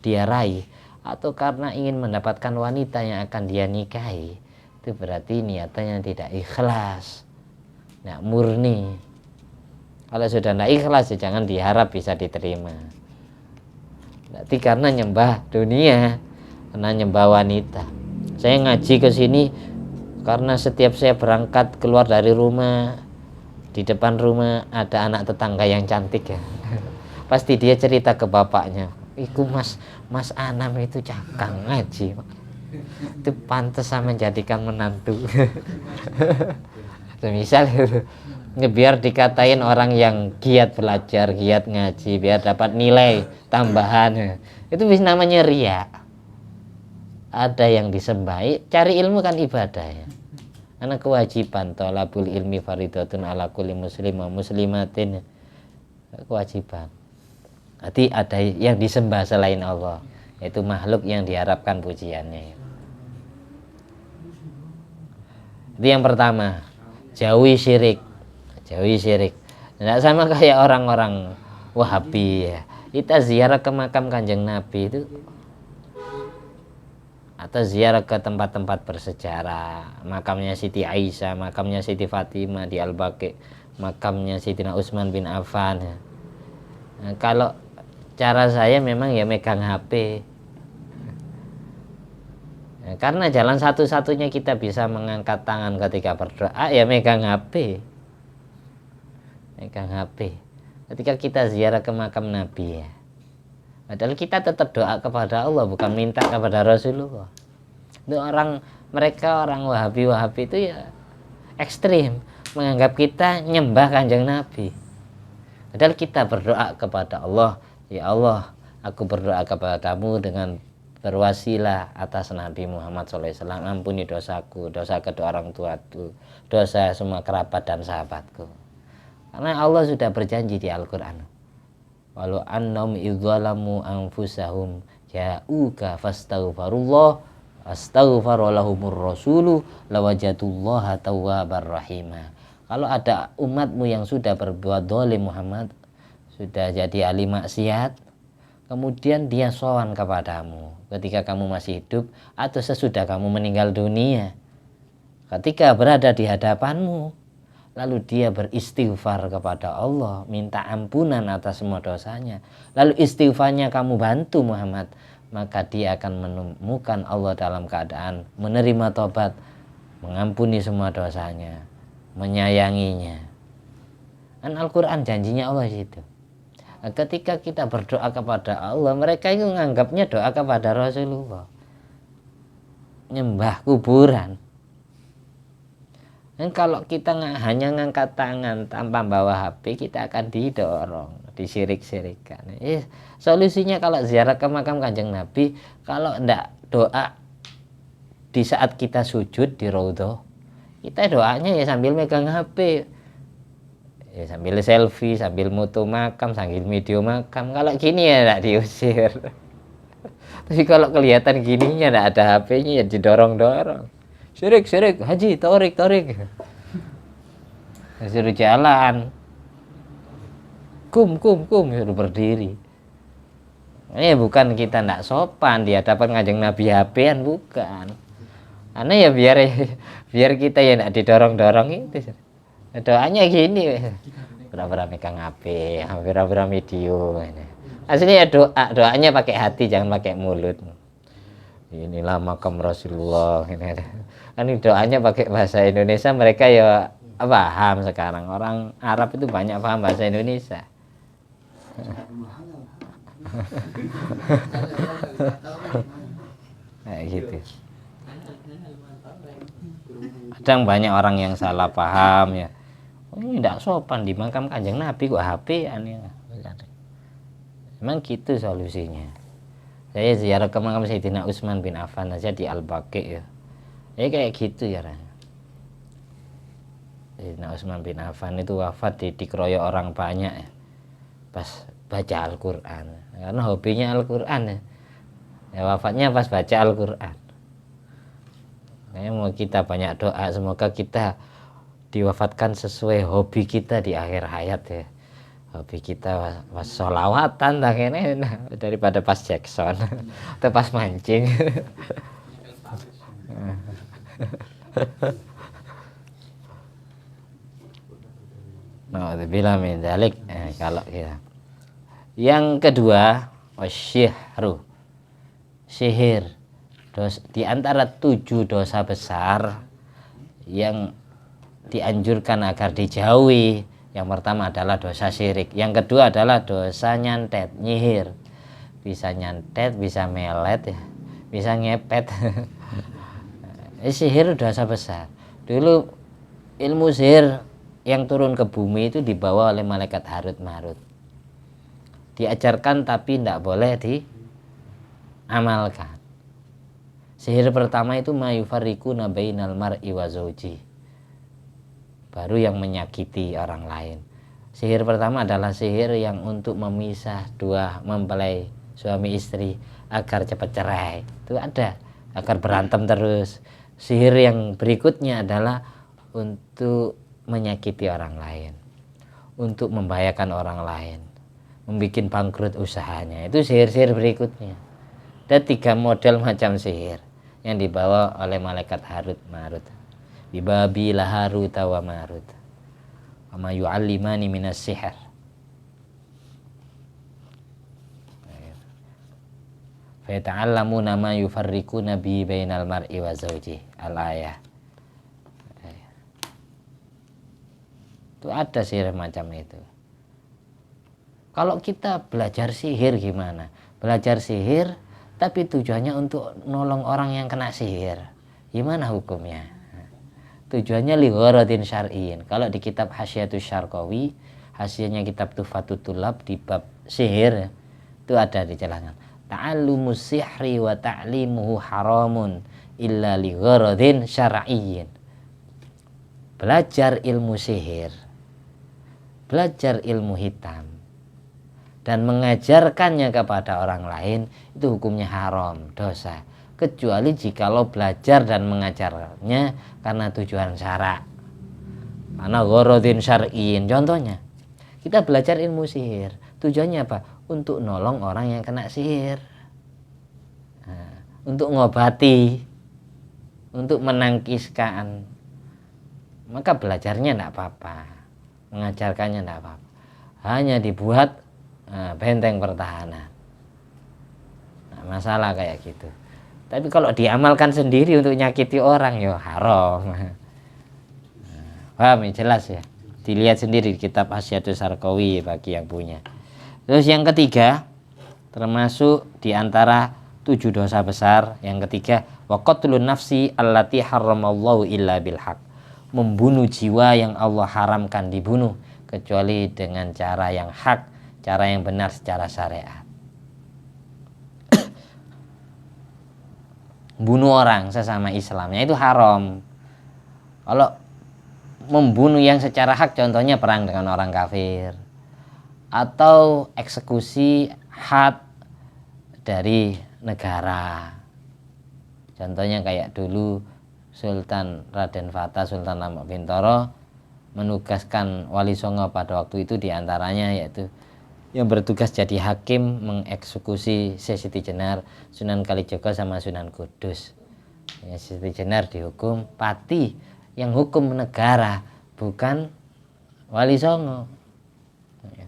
dia raih, atau karena ingin mendapatkan wanita yang akan dia nikahi, itu berarti niatannya tidak ikhlas, tidak murni. Kalau sudah tidak ikhlas ya jangan diharap bisa diterima. Berarti karena nyembah dunia, karena nyembah wanita. Saya ngaji ke sini karena setiap saya berangkat keluar dari rumah, di depan rumah ada anak tetangga yang cantik ya. Pasti dia cerita ke bapaknya, iku mas Anam itu cakang ngaji, itu pantas sama menjadikan menantu. Misal biar dikatain orang yang giat belajar, giat ngaji, biar dapat nilai tambahan, itu namanya riya. Ada yang disembah, cari ilmu kan ibadah ya, karena kewajiban. Thalabul ilmi faridatun ala kulli muslim wa muslimatin, kewajiban. Berarti ada yang disembah selain Allah, yaitu makhluk yang diharapkan pujiannya. Itu yang pertama, jauhi syirik. Jauhi syirik. Tidak sama kayak orang-orang Wahabi ya. Kita ziarah ke makam Kanjeng Nabi itu, atau ziarah ke tempat-tempat bersejarah, makamnya Siti Aisyah, makamnya Siti Fatimah di Al-Baqi, makamnya Sayyidina Utsman bin Affan. Nah, kalau cara saya memang ya megang HP. Nah, karena jalan satu-satunya kita bisa mengangkat tangan ketika berdoa ya megang HP. Megang HP. Ketika kita ziarah ke makam Nabi ya. Padahal kita tetap doa kepada Allah, bukan minta kepada Rasulullah. Itu mereka orang Wahabi itu ya ekstrim, menganggap kita nyembah Kanjeng Nabi. Padahal kita berdoa kepada Allah, ya Allah, aku berdoa kepadamu dengan berwasilah atas Nabi Muhammad SAW, ampuni dosaku, dosa kedua orang tuaku, dosa semua kerabat dan sahabatku. Karena Allah sudah berjanji di Al-Quran, walau annahum idzalamu anfusahum ja'uka fastaghfirullah astaghfaralahumur rasulu lawajatullaha tawwabar rahimah. Kalau ada umatmu yang sudah berbuat zalim Muhammad, sudah jadi ahli maksiat, kemudian dia sowan kepadamu ketika kamu masih hidup atau sesudah kamu meninggal dunia, ketika berada di hadapanmu, lalu dia beristighfar kepada Allah, minta ampunan atas semua dosanya, lalu istighfarnya kamu bantu Muhammad, maka dia akan menemukan Allah dalam keadaan menerima tobat, mengampuni semua dosanya, menyayanginya. Kan Al-Quran janjinya Allah itu. Ketika kita berdoa kepada Allah, mereka itu menganggapnya doa kepada Rasulullah, nyembah kuburan. Dan kalau kita hanya ngangkat tangan tanpa bawa HP, kita akan didorong, disirik-sirikan. Solusinya kalau ziarah ke makam Kanjeng Nabi, kalau enggak doa di saat kita sujud di raudhah, kita doanya ya sambil megang HP, ya sambil selfie, sambil moto makam, sambil video makam. Kalau gini ya enggak diusir. Tapi kalau kelihatan gininya enggak ada HP-nya ya didorong-dorong. Syirik, haji, torik. Suruh jalan. Kum, suruh berdiri. Ini bukan kita enggak sopan di hadapan Kanjeng Nabi HP-an, bukan. Karena ya biar kita ya enggak didorong-dorong itu. Doanya gini, pura-pura megang HP, pura-pura video. Aslinya ya doanya pakai hati, jangan pakai mulut. Inilah makam Rasulullah. Ini doanya pakai bahasa Indonesia, mereka ya paham sekarang. Orang Arab itu banyak paham bahasa Indonesia. Nah, gitu. Kadang banyak orang yang salah paham ya. Ini tidak sopan di makam Kanjeng Nabi kok HP aneh. Memang gitu solusinya. Saya ziarah ke makam Sayyidina Utsman bin Affan aja di Al-Baqi ya. Kayak gitu ya. Sayyidina Utsman bin Affan itu wafat dikeroyok orang banyak ya. Pas baca Al-Quran. Karena hobinya Al-Quran ya. Wafatnya pas baca Al-Quran. Mau kita banyak doa, semoga kita diwafatkan sesuai hobi kita di akhir hayat ya. Hobi kita pas sholawatan daripada pas Jackson atau pas mancing. Nauzubillah min dzalik. Kalau kita. Yang kedua, wasyihru. Sihir. Di antara 7 dosa besar yang dianjurkan agar dijauhi, yang pertama adalah dosa syirik, yang kedua adalah dosa nyantet, nyihir. Bisa nyantet, bisa melet ya, bisa ngepet. Sihir dosa besar. Dulu ilmu sihir yang turun ke bumi itu dibawa oleh malaikat Harut Marut, diajarkan tapi tidak boleh diamalkan. Sihir pertama itu mayufarriquna bainal mar'i wa zauji, baru yang menyakiti orang lain. Sihir pertama adalah sihir yang untuk memisah dua mempelai suami istri agar cepat cerai. Itu ada, agar berantem terus. Sihir yang berikutnya adalah untuk menyakiti orang lain, untuk membahayakan orang lain, membuat bangkrut usahanya. Itu sihir-sihir berikutnya. Ada 3 model macam sihir yang dibawa oleh malaikat Harut Marut. Bibabi laharut wa marut wa ma yu'allimani minas sihr. Fa yata'allamuna ma yufarriquna bi bainal mar'i wa zawji. Al-ayah. Itu ada sihir macam itu. Kalau kita belajar sihir gimana? Belajar sihir tapi tujuannya untuk nolong orang yang kena sihir. Gimana hukumnya? Tujuannya li gharadin syar'iyyin. Kalau di kitab Hasyiatus Syarqawi, hasilnya kitab Tuhfatul Tulab di bab sihir itu ada dijelaskan. Ta'allumus sihri wa ta'limuhu haramun illa li gharadin syar'iyyin. Belajar ilmu sihir, belajar ilmu hitam dan mengajarkannya kepada orang lain itu hukumnya haram, dosa, kecuali jikalau belajar dan mengajarnya karena tujuan syara', karena gharadin syar'iyyin. Contohnya kita belajar ilmu sihir, tujuannya apa? Untuk nolong orang yang kena sihir, untuk ngobati, untuk menangkiskan maka belajarnya tidak apa-apa, mengajarkannya tidak apa-apa, hanya dibuat benteng pertahanan. Nah, masalah kayak gitu. Tapi kalau diamalkan sendiri untuk nyakiti orang, ya haram. Paham ya, jelas ya. Dilihat sendiri di kitab Hasyiatus Sarqawi bagi yang punya. Terus yang ketiga, termasuk di antara 7 dosa besar, yang ketiga, wa qatlun nafsi allati haramallahu illa bil haq. Membunuh jiwa yang Allah haramkan dibunuh kecuali dengan cara yang hak, cara yang benar secara syariat. Bunuh orang sesama Islamnya itu haram. Kalau membunuh yang secara hak, contohnya perang dengan orang kafir atau eksekusi had dari negara, contohnya kayak dulu Sultan Raden Fata, Sultan Lamak Bintoro menugaskan Wali Songo pada waktu itu, diantaranya yaitu yang bertugas jadi hakim mengeksekusi Siti Jenar, Sunan Kalijaga sama Sunan Kudus. Ya, Siti Jenar dihukum pati, yang hukum negara bukan Wali Songo. Ya.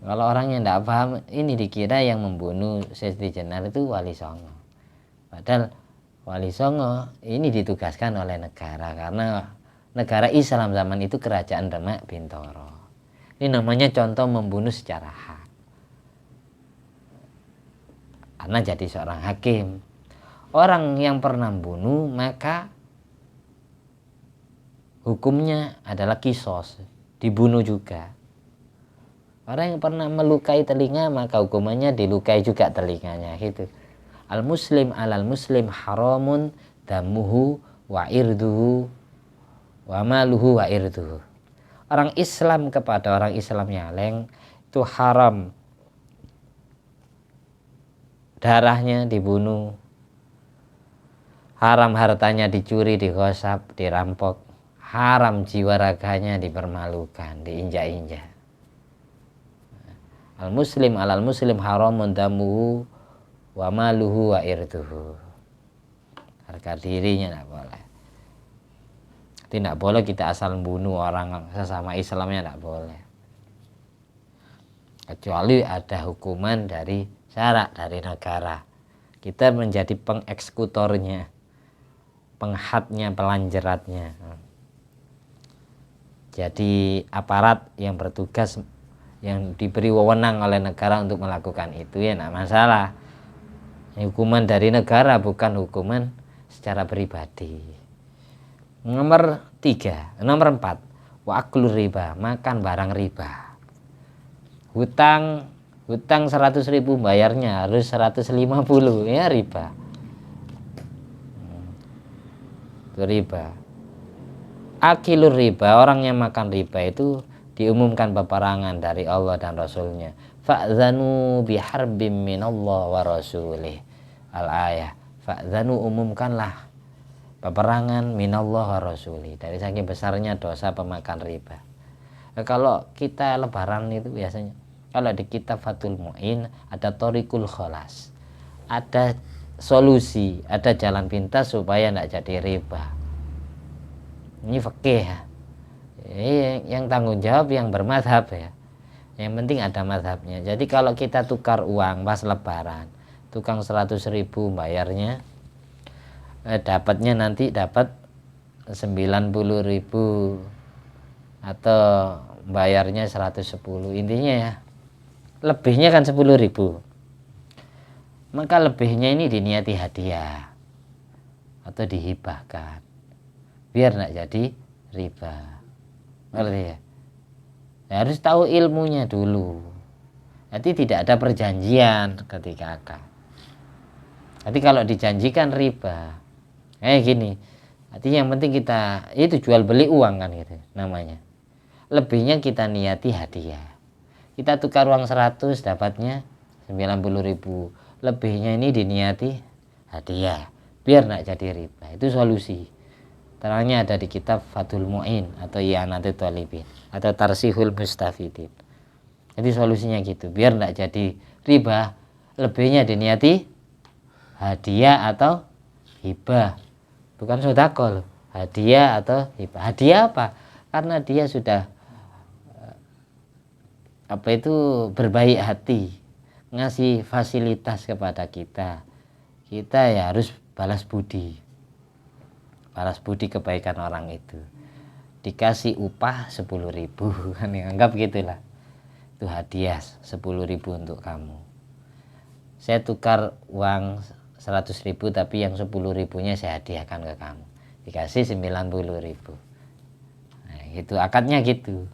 Kalau orang yang tidak paham ini dikira yang membunuh Siti Jenar itu Wali Songo. Padahal Wali Songo ini ditugaskan oleh negara, karena negara Islam zaman itu Kerajaan Demak Bintoro. Ini namanya contoh membunuh secara hak. Karena jadi seorang hakim, orang yang pernah membunuh maka hukumnya adalah kisos, dibunuh juga. Orang yang pernah melukai telinga maka hukumannya dilukai juga telinganya, gitu. Al muslim alal muslim haramun damuhu wa irduhu wa maluhu wa irduhu. Orang Islam kepada orang Islam yang lain itu haram darahnya dibunuh, haram hartanya dicuri, digosap, dirampok, haram jiwa raganya dipermalukan, diinjak-injak. Al muslim alal muslim haramun damuhu wa maluhu wa irduhu. Harga dirinya tidak boleh. Tidak boleh kita asal membunuh orang sesama Islamnya, tidak boleh. Kecuali ada hukuman dari syarak dari negara. Kita menjadi pengeksekutornya, penghadnya, pelanjeratnya. Jadi aparat yang bertugas, yang diberi wewenang oleh negara untuk melakukan itu, ya tidak masalah. Hukuman dari negara, bukan hukuman secara pribadi. Nomor 4, wa aklur riba, makan barang riba. Hutang 100.000 bayarnya harus 150, ya riba. Itu riba. Akilur riba, orang yang makan riba itu diumumkan peperangan dari Allah dan Rasulnya. Fa'zanu biharbim minallah wa rasulih. Al-ayah. Fa'zanu, umumkanlah peperangan minallah wa rasuli, dari saking besarnya dosa pemakan riba. Kalau kita lebaran itu biasanya, kalau di kitab Fathul Mu'in ada Thoriqul Kholas, ada solusi, ada jalan pintas supaya tidak jadi riba. Ini fikih ya. Yang tanggung jawab yang bermadhab ya. Yang penting ada madhabnya. Jadi kalau kita tukar uang pas lebaran, tukang 100.000 bayarnya, dapatnya nanti dapat 90.000 atau bayarnya 110, intinya ya lebihnya kan 10.000, maka lebihnya ini diniati hadiah atau dihibahkan biar tidak jadi riba. Ngerti ya? Harus tahu ilmunya dulu, jadi tidak ada perjanjian ketika akad. Jadi kalau dijanjikan riba, gini, artinya yang penting kita itu jual beli uang kan gitu namanya. Lebihnya kita niati hadiah. Kita tukar uang 100 dapatnya 90.000. Lebihnya ini diniati hadiah biar tidak jadi riba. Itu solusi. Terangnya ada di kitab Fathul Mu'in atau I'anatul Thalibin atau Tarsihul Mustafidin. Jadi solusinya gitu, biar tidak jadi riba, lebihnya diniati hadiah atau hibah, bukan sedekah loh. hadiah atau hibah. Hadiah apa? Karena dia sudah berbaik hati, ngasih fasilitas kepada kita ya harus balas budi kebaikan orang itu. Dikasih upah 10.000 kan, anggap gitulah, itu hadiah 10.000 untuk kamu. Saya tukar uang 100.000 tapi yang 10.000-nya saya hadiahkan ke kamu, dikasih 90.000. Nah, gitu akadnya gitu.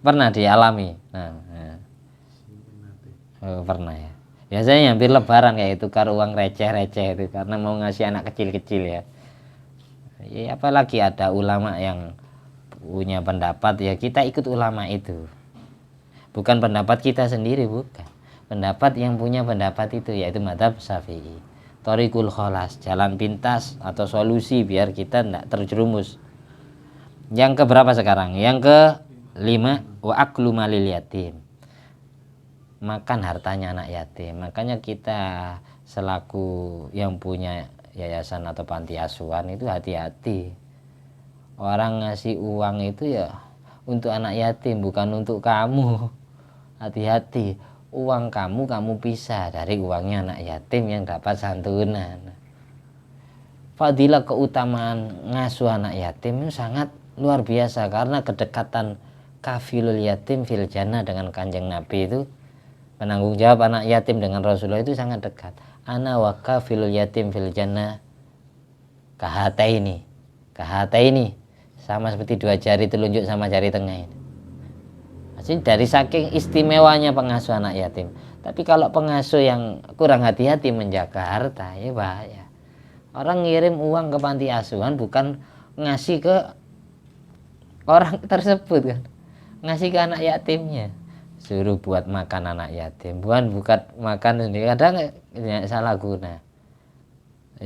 Pernah dialami? Oh, pernah ya. Biasanya hampir lebaran kayak tukar uang receh-receh itu karena mau ngasih anak kecil-kecil ya. Ya apalagi ada ulama yang punya pendapat, ya kita ikut ulama itu. Bukan pendapat kita sendiri, bukan. Pendapat yang punya pendapat itu yaitu madzhab Syafi'i. Thoriqul kholas, jalan pintas atau solusi biar kita tidak terjerumus. Yang keberapa sekarang? Yang ke-5, wa aklu malil yatim, makan hartanya anak yatim. Makanya kita selaku yang punya yayasan atau panti asuhan itu hati-hati. Orang ngasih uang itu ya untuk anak yatim, bukan untuk kamu. Hati-hati, uang kamu pisah dari uangnya anak yatim yang dapat santunan. Fadilah keutamaan ngasuh anak yatim itu sangat luar biasa, karena kedekatan kafilul yatim fil jannah dengan kanjeng Nabi itu, penanggung jawab anak yatim dengan Rasulullah itu sangat dekat. Ana wa kafilul yatim fil jannah kahataini, sama seperti dua jari telunjuk sama jari tengah ini. Maksudnya dari saking istimewanya pengasuh anak yatim. Tapi kalau pengasuh yang kurang hati-hati menjaga harta, ya bahaya. Orang ngirim uang ke panti asuhan bukan ngasih ke orang tersebut kan, ngasih ke anak yatimnya, suruh buat makan anak yatim, bukan makan sendiri. Kadang salah guna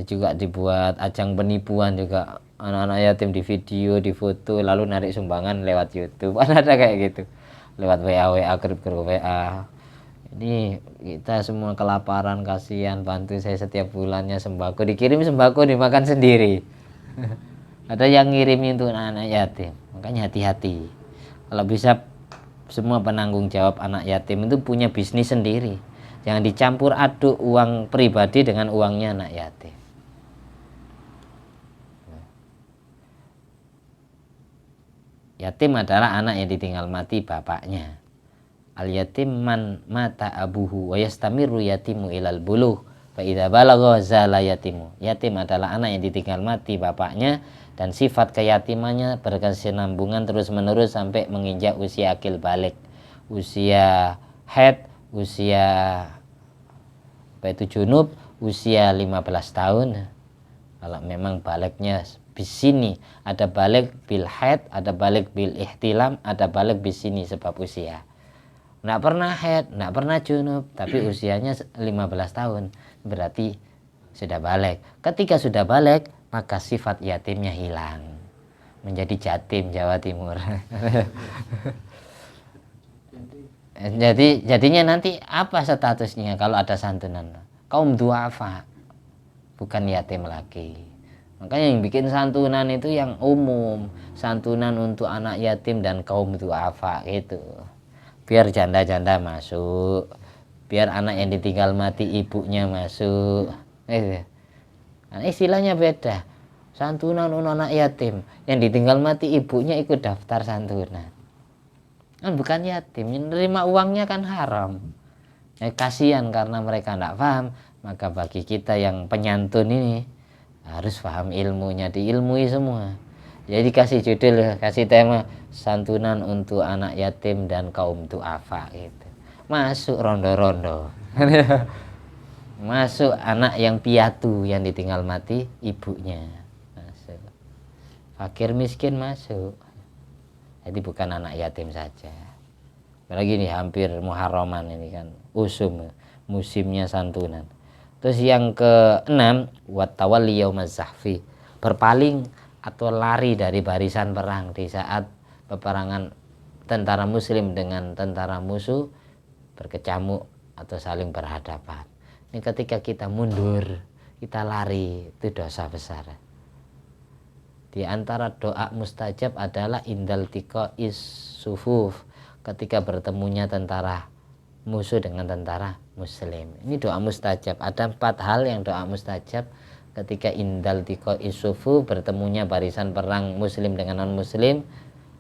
juga, dibuat ajang penipuan juga, anak-anak yatim di video, di foto, lalu narik sumbangan lewat YouTube. Ada kayak gitu, lewat WA grup WA. Ini kita semua kelaparan, kasihan, bantu saya setiap bulannya sembako, dikirim sembako dimakan sendiri. Ada yang ngirim untuk anak yatim. Makanya hati-hati. Kalau bisa semua penanggung jawab anak yatim itu punya bisnis sendiri. Jangan dicampur aduk uang pribadi dengan uangnya anak yatim. Yatim adalah anak yang ditinggal mati bapaknya. Al yatim man mata abuhu wa yastamiru yatimu ilal buluh fa idza balagha zala yatimu. Yatim adalah anak yang ditinggal mati bapaknya dan sifat keyatimannya berkesinambungan terus-menerus sampai menginjak usia akil balik, usia haid, usia junub, usia 15 tahun. Kalau memang baliknya bisini, ada balik bil haid, ada balik bil ihtilam, ada balik bisini sebab usia. Nggak pernah haid, nggak pernah junub, tapi usianya 15 tahun, berarti sudah balik. Ketika sudah balik, maka sifat yatimnya hilang, menjadi jatim Jawa Timur. Jadinya nanti apa statusnya kalau ada santunan? Kaum duafa, bukan yatim lagi. Makanya yang bikin santunan itu yang umum, santunan untuk anak yatim dan kaum duafa gitu. Biar janda-janda masuk, biar anak yang ditinggal mati ibunya masuk. Nah, istilahnya beda. Santunan untuk anak yatim, yang ditinggal mati ibunya ikut daftar santunan. Kan bukan yatim, yang menerima uangnya kan haram. Kasihan karena mereka tidak paham. Maka bagi kita yang penyantun ini harus paham ilmunya, diilmui semua. Jadi kasih judul, kasih tema santunan untuk anak yatim dan kaum duafa gitu. Masuk rondo-rondo. Masuk anak yang piatu yang ditinggal mati ibunya. Masuk. Fakir miskin masuk. Jadi bukan anak yatim saja. Apalagi ini hampir Muharraman ini kan, musimnya santunan. Terus yang ke-6, wat tawalli yaumaz zahfi, berpaling atau lari dari barisan perang di saat peperangan tentara muslim dengan tentara musuh berkecamuk atau saling berhadapan. Ini ketika kita mundur, kita lari, itu dosa besar. Di antara doa mustajab adalah indal tiqa'is sufuf, ketika bertemunya tentara musuh dengan tentara muslim. Ini doa mustajab. Ada 4 hal yang doa mustajab ketika indal tiqa'is sufuf, bertemunya barisan perang muslim dengan non muslim.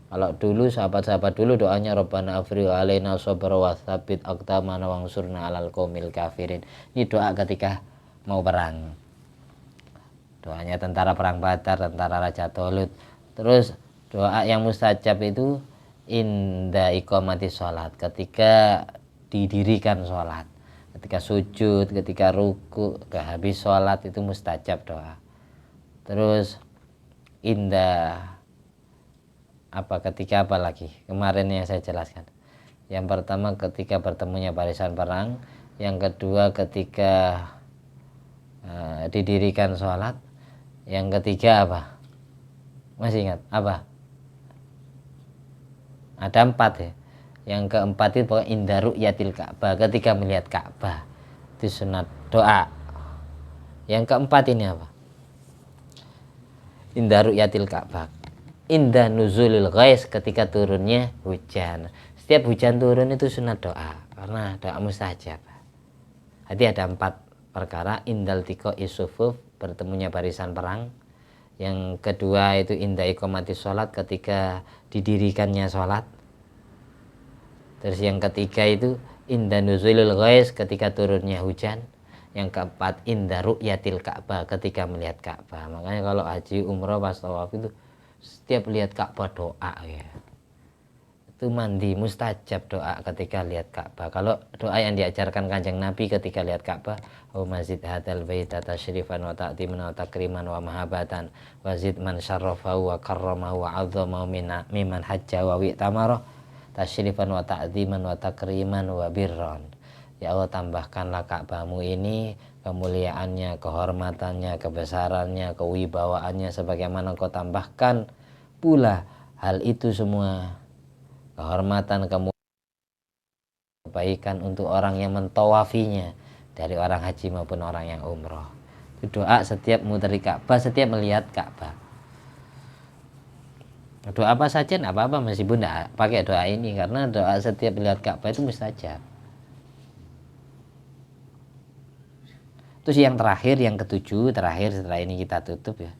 Kalau dulu sahabat-sahabat dulu doanya Rabbana afrigh alaina sabra wa tsabbit aqdamana wansurna 'alal qaumil kafirin. Ini doa ketika mau perang. Doanya tentara perang Badar, tentara Raja Tolut. Terus doa yang mustajab itu inda iqamati sholat, ketika didirikan sholat, ketika sujud, ketika ruku, habis sholat, itu mustajab doa. Terus indah ketika apa lagi kemarin yang saya jelaskan. Yang pertama ketika bertemunya barisan perang, yang kedua ketika didirikan sholat, yang ketiga apa, masih ingat apa? Ada 4 ya. Yang keempat itu pokoknya inda ru'yatil Ka'bah, ketika melihat Ka'bah, itu sunat doa. Yang keempat ini apa? Inda ru'yatil Ka'bah, inda nuzulil ghais, ketika turunnya hujan. Setiap hujan turun itu sunat doa, karena doa mustajab. Jadi ada 4 perkara. Indal tiqa'is sufuf, bertemunya barisan perang. Yang kedua itu inda iqamati sholat, ketika didirikannya sholat. Terus yang ketiga itu inda nuzulil ghais, ketika turunnya hujan. Yang keempat inda ru'yatil Ka'bah, ketika melihat Ka'bah. Makanya kalau haji umrah pas tawaf itu setiap lihat Ka'bah doa ya. Itu mandi mustajab doa ketika lihat Ka'bah. Kalau doa yang diajarkan Kanjeng Nabi ketika lihat Ka'bah, Masjid hadzal baita tasyrifan wa ta'timan wa takriman wa mahabatan wa zid man syarrafahu wa karramahu wa 'azzamahu mimman hajja wa wi'tamara tasyrifan wa ta'ziman wa takriman wa birran. Ya Allah, tambahkanlah Ka'bahmu ini kemuliaannya, kehormatannya, kebesarannya, kewibawaannya, sebagaimana Kau tambahkan pula hal itu semua, kehormatan, kebaikan untuk orang yang mentawafinya, dari orang haji maupun orang yang umroh. Itu doa setiap muteri Ka'bah, setiap melihat Ka'bah. Doa apa saja enggak apa-apa, meskipun enggak pakai doa ini, karena doa setiap melihat Ka'bah itu mustajab. Terus yang terakhir, yang ketujuh, terakhir setelah ini kita tutup ya.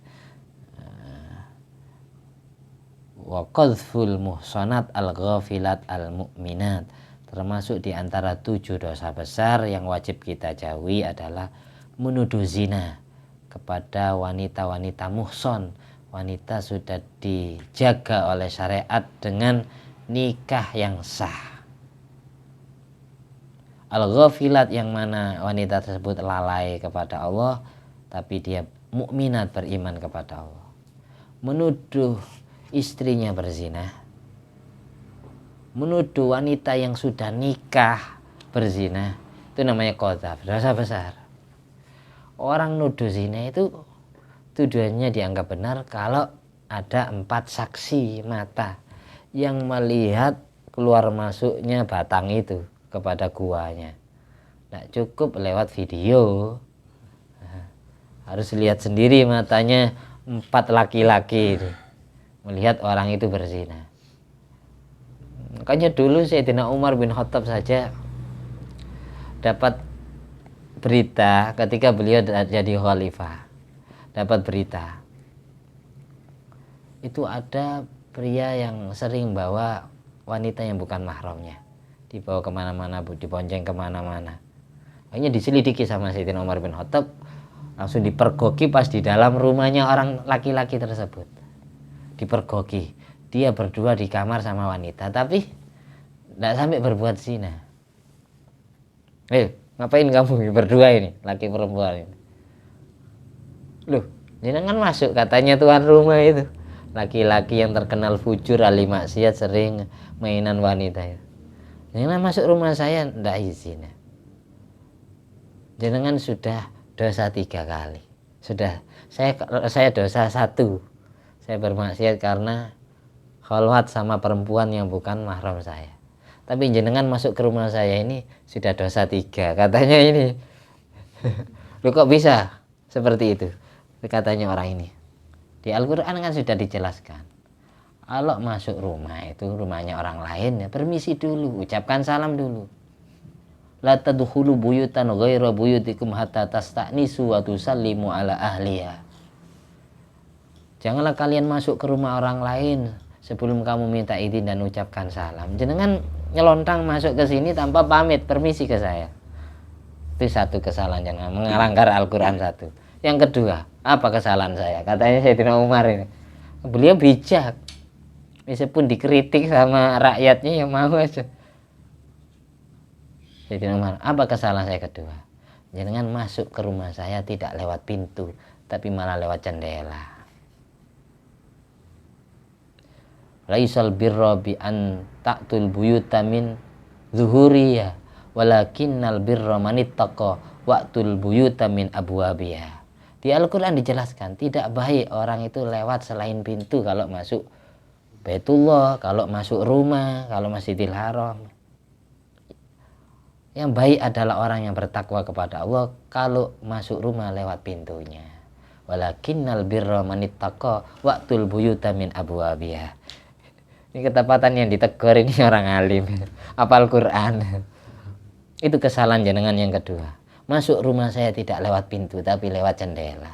Wa qadhful muhsanat al-ghafilat al-mu'minat. Termasuk di antara 7 dosa besar yang wajib kita jauhi adalah menuduh zina kepada wanita-wanita muhson, wanita sudah dijaga oleh syariat dengan nikah yang sah. Al-ghafilat, yang mana wanita tersebut lalai kepada Allah, tapi dia mukminat, beriman kepada Allah. Menuduh istrinya berzina, menuduh wanita yang sudah nikah berzina, itu namanya qadzaf, dosa besar. Orang nuduh zina itu tujuannya dianggap benar kalau ada 4 saksi mata yang melihat keluar masuknya batang itu kepada guanya. Nggak cukup lewat video, harus lihat sendiri matanya 4 laki-laki itu melihat orang itu berzina. Makanya dulu Sayyidina Umar bin Khattab saja dapat berita ketika beliau jadi khalifah, dapat berita itu ada pria yang sering bawa wanita yang bukan mahramnya, dibawa kemana-mana, dibonceng kemana-mana. Akhirnya diselidiki sama Sayyidina Umar bin Khattab, langsung dipergoki pas di dalam rumahnya orang laki-laki tersebut. Dipergoki, dia berdua di kamar sama wanita, tapi tidak sampai berbuat zina. Ngapain kamu berdua ini, laki perempuan ini? Loh, jenengan masuk, katanya tuan rumah itu. Laki-laki yang terkenal fujur, ahli maksiat, sering mainan wanita itu. Jenengan masuk rumah saya, tidak izin. Jenengan sudah dosa 3 kali. Sudah, saya dosa 1. Saya bermaksiat karena khalwat sama perempuan yang bukan mahram saya. Tapi jenengan masuk ke rumah saya ini sudah dosa 3, katanya ini. Lu kok bisa Seperti itu katanya orang ini. Di Al-Quran kan sudah dijelaskan. Kalau masuk rumah itu rumahnya orang lain ya permisi dulu, ucapkan salam dulu. La tadkhulu buyutan ghaira buyutikum hatta tasta'nisu wa tusallimu ala ahliha. Janganlah kalian masuk ke rumah orang lain sebelum kamu minta izin dan ucapkan salam. Jangan nyelontang masuk ke sini tanpa pamit permisi ke saya. Itu satu kesalahan, jangan melanggar Al-Quran satu. Yang kedua, apa kesalahan saya? Katanya Sayyidina Umar ini. Beliau bijak. Meskipun dikritik sama rakyatnya yang mau aja. Sayyidina Umar, apa kesalahan saya kedua? Jangan masuk ke rumah saya tidak lewat pintu, tapi malah lewat jendela. Laisal birra bi an ta'tul buyuta min zuhuriya walakinnal birra manittaqa wa'tul buyuta min abwabiha. Di Al-Quran dijelaskan tidak baik orang itu lewat selain pintu kalau masuk Baitullah, kalau masuk rumah, kalau Masjidil Haram. Yang baik adalah orang yang bertakwa kepada Allah kalau masuk rumah lewat pintunya. Walakinnal birra manittaqa wa'tul buyuta min abwabiha. Ini ketepatan yang ditegur ini orang alim hafal Quran. Itu kesalahan jenengan yang kedua. Masuk rumah saya tidak lewat pintu tapi lewat jendela.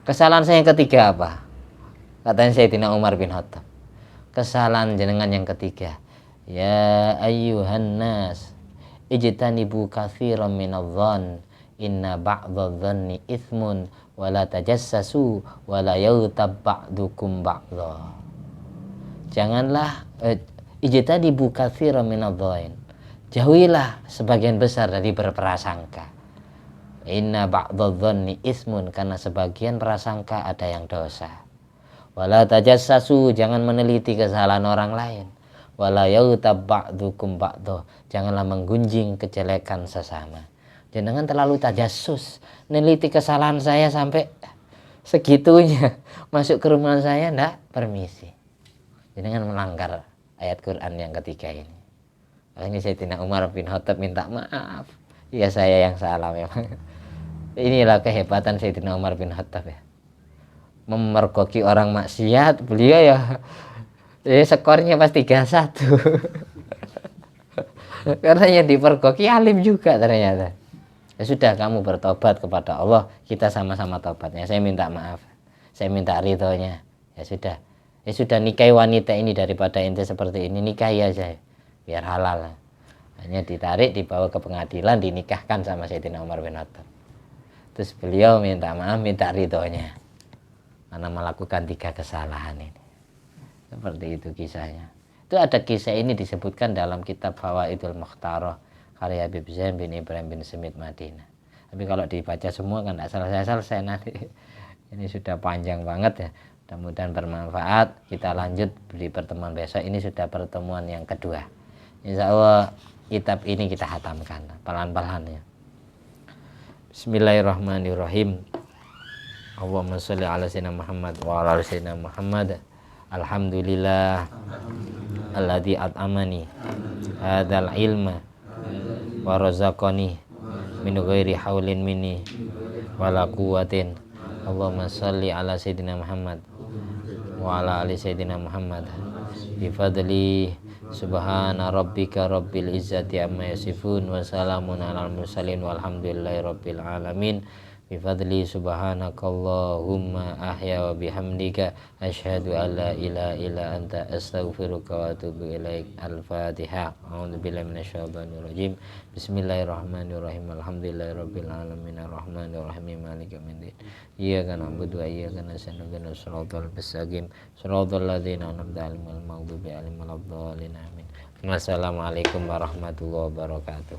Kesalahan saya yang ketiga apa? Katanya Sayyidina Umar bin Khattab. Kesalahan jenengan yang ketiga. Ya ayyuhan nas ijtanibu katsiran minadh-dhann inna ba'dadh-dhanni itsmun wala tajassasu wala yaghtab ba'dukum ba'dha. Janganlah ijtanibu katsiran minadh-dhann. Jauhilah sebagian besar dari berprasangka. Inna ba'dadh-dhanni itsmun, karena sebagian prasangka ada yang dosa. Wala tajassasu, jangan meneliti kesalahan orang lain. Wala yaghtab ba'dukum ba'dha, janganlah menggunjing kejelekan sesama. Jangan terlalu tajassus, neliti kesalahan saya sampai segitunya. Masuk ke rumah saya ndak permisi. Jangan melanggar ayat Quran yang ketiga ini. Ini Sayyidina Umar bin Khattab minta maaf. Ya saya yang salah memang. Inilah kehebatan Sayyidina Umar bin Khattab ya. Memergoki orang maksiat, beliau ya skornya pas 3-1. Karena yang dipergoki alim juga ternyata. Ya sudah, kamu bertobat kepada Allah, kita sama-sama tobatnya. Saya minta maaf, saya minta ridhonya. Ya sudah, nikahi wanita ini daripada ente seperti ini, nikahi aja biar halal. Hanya ditarik, dibawa ke pengadilan, dinikahkan sama Sayyidina Umar bin Khattab. Terus beliau minta maaf, minta ridhonya karena melakukan 3 kesalahan ini. Seperti itu kisahnya. Itu ada kisah ini disebutkan dalam kitab Fawaidul Mukhtarah karya Habib Zain bin Ibrahim bin Semit Madinah. Tapi kalau dibaca semua kan tidak selesai nanti. Ini sudah panjang banget ya. Mudah-mudahan bermanfaat. Kita lanjut di pertemuan besok. Ini sudah pertemuan yang kedua. Insya Allah kitab ini kita hatamkan pelan-pelan ya. Bismillahirrahmanirrahim. Allahumma sholli ala sayyidina Muhammad wa ala ali sayyidina Muhammad. Alhamdulillah alladzi at'amani hadzal ilma wa razaqani min ghairi haulin minni wala quwwatin. Allahumma sholli ala sayyidina Muhammad wa ala ali sayyidina Muhammad. Bi fadli subhana rabbika rabbil izzati amma yasifun wa salamun alal mursalin walhamdulillahi rabbil alamin. Bifadli subhanakallahumma ahya wa bihamdika asyhadu an la ilaha illa anta astaghfiruka wa atubu ilaik. Al-Fatihah. A'udzubillahi minasyaitonir rajim. Bismillahirrahmanirrahim. Alhamdulillahirabbil alamin arrahmanirrahim maliki yaumiddin. Iyyaka na'budu wa iyyaka nasta'in ihdinas siratal mustaqim siratal ladzina an'amta 'alaihim ghairil maghdubi 'alaihim waladdallin. Amin. Wassalamualaikum warahmatullahi wabarakatuh.